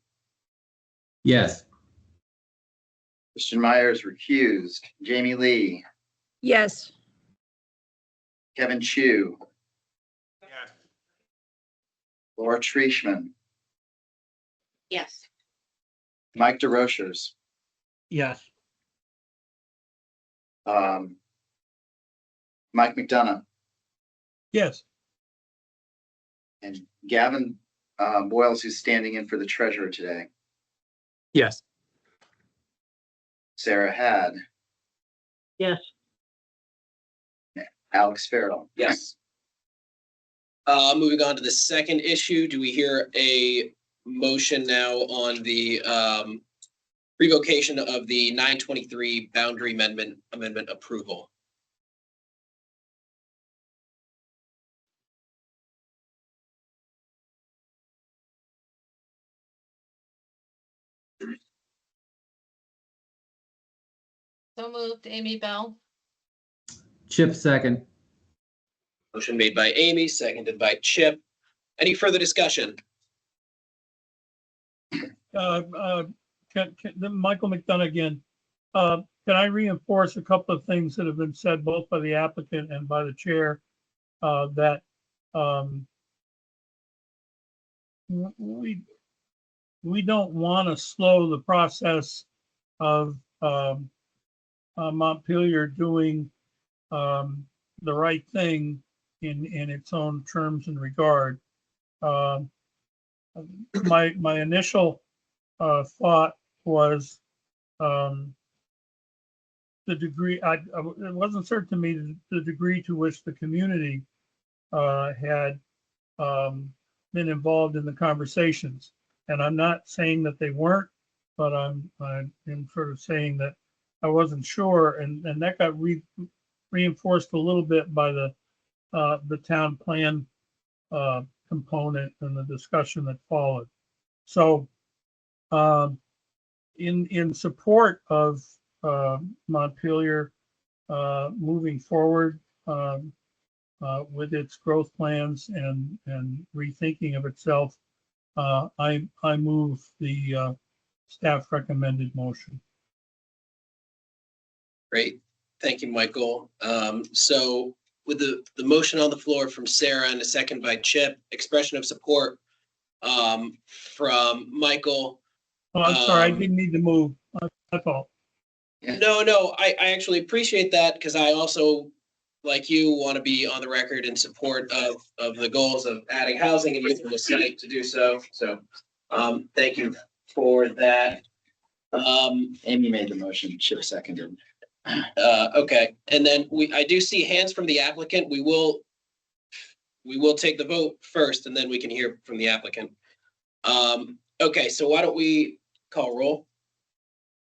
Yes. Christian Myers recused, Jamie Lee, Yes. Kevin Chu, Yes. Laura Trieshman, Yes. Mike DeRochers, Yes. Mike McDonough, Yes. and Gavin Boyles, who's standing in for the treasurer today. Yes. Sarah Had, Yes. Alex Farrell. Yes. Moving on to the second issue, do we hear a motion now on the revocation of the 923 boundary amendment approval? So moved, Amy Bell. Chip second. Motion made by Amy, seconded by Chip. Any further discussion? Michael McDonough again. Can I reinforce a couple of things that have been said both by the applicant and by the chair? That we don't want to slow the process of Montpelier doing the right thing in its own terms and regard. My initial thought was the degree, it wasn't certain to me the degree to which the community had been involved in the conversations. And I'm not saying that they weren't, but I'm sort of saying that I wasn't sure, and that got reinforced a little bit by the town plan component and the discussion that followed. So in support of Montpelier moving forward with its growth plans and rethinking of itself, I move the staff recommended motion. Great. Thank you, Michael. So with the motion on the floor from Sarah and a second by Chip, expression of support from Michael. Oh, I'm sorry, I didn't need to move. That's all. No, I actually appreciate that because I also, like you, want to be on the record in support of the goals of adding housing and using the site to do so. So thank you for that. Amy made the motion, Chip seconded. Okay, and then I do see hands from the applicant. We will take the vote first and then we can hear from the applicant. Okay, so why don't we call roll?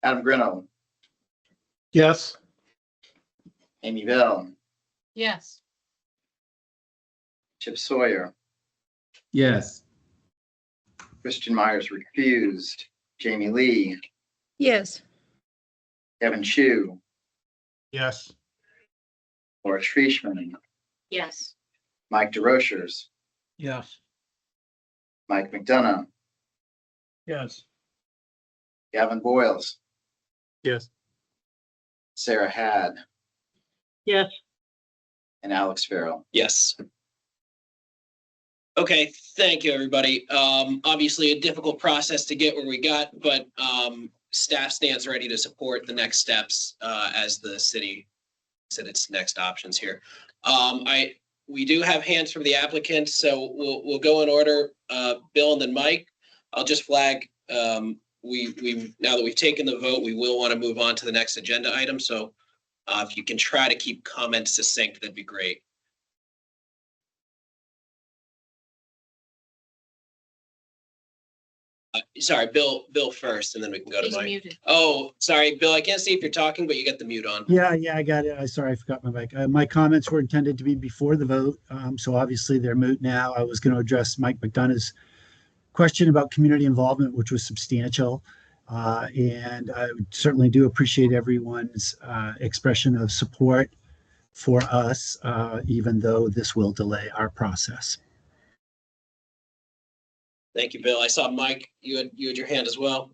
Adam Grinnell, Yes. Amy Bell, Yes. Chip Sawyer, Yes. Christian Myers recused, Jamie Lee, Yes. Kevin Chu, Yes. Laura Trieshman, Yes. Mike DeRochers, Yes. Mike McDonough, Yes. Gavin Boyles, Yes. Sarah Had, Yes. and Alex Farrell. Yes. Okay, thank you, everybody. Obviously a difficult process to get where we got, but staff stands ready to support the next steps as the city said its next options here. We do have hands from the applicant, so we'll go in order. Bill and then Mike. I'll just flag. We now that we've taken the vote, we will want to move on to the next agenda item. So if you can try to keep comments succinct, that'd be great. Sorry, Bill first, and then we can go to He's Mike. muted. Oh, sorry, Bill. I can't see if you're talking, but you got the mute on. Yeah, I got it. Sorry, I forgot my mic. My comments were intended to be before the vote, so obviously they're moot now. I was going to address Mike McDonough's question about community involvement, which was substantial, and I certainly do appreciate everyone's expression of support for us, even though this will delay our process. Thank you, Bill. I saw Mike, you had your hand as well.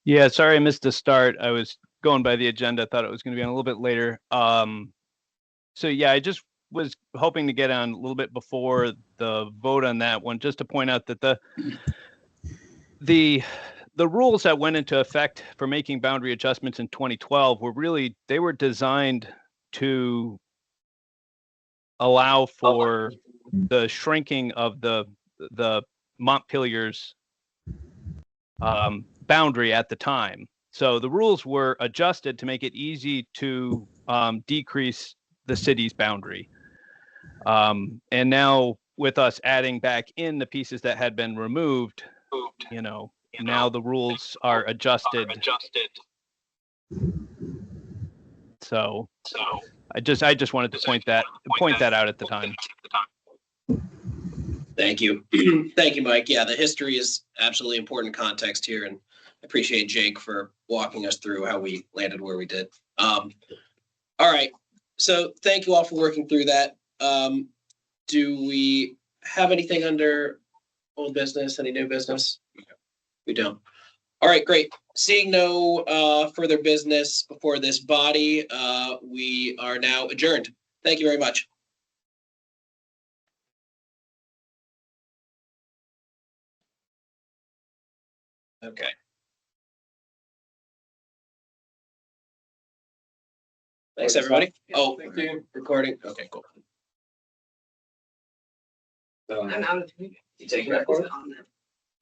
Yeah, sorry I missed the start. I was going by the agenda. Thought it was going to be on a little bit later. So yeah, I just was hoping to get on a little bit before the vote on that one, just to point out that the rules that went into effect for making boundary adjustments in 2012 they were designed to allow for the shrinking of the Montpelier's boundary at the time. So the rules were adjusted to make it easy to decrease the city's boundary. And now with us adding back in the pieces that had been removed, now the rules are adjusted. So I just wanted to point that out at the time. Thank you. Thank you, Mike. Yeah, the history is absolutely important context here, and I appreciate Jake for walking us through how we landed where we did. All right. So thank you all for working through that. Do we have anything under old business, any new business? We don't. All right, great. Seeing no further business before this body, we are now adjourned. Thank you very much. Okay. Thanks, everybody. Oh, recording. Okay, cool. I'm out of the. You taking that for?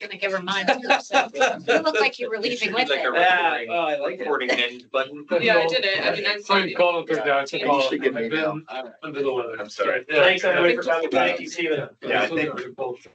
Gonna give her mine. So you look like you were leaving with it. I like Recording end button. Yeah, I did it. I mean, I'm Sorry, call it through down. You should give me a I've been mail. under the weather. I'm sorry. Yeah. Thanks, everybody, for coming. Thank you, Steven. Yeah, I I think think.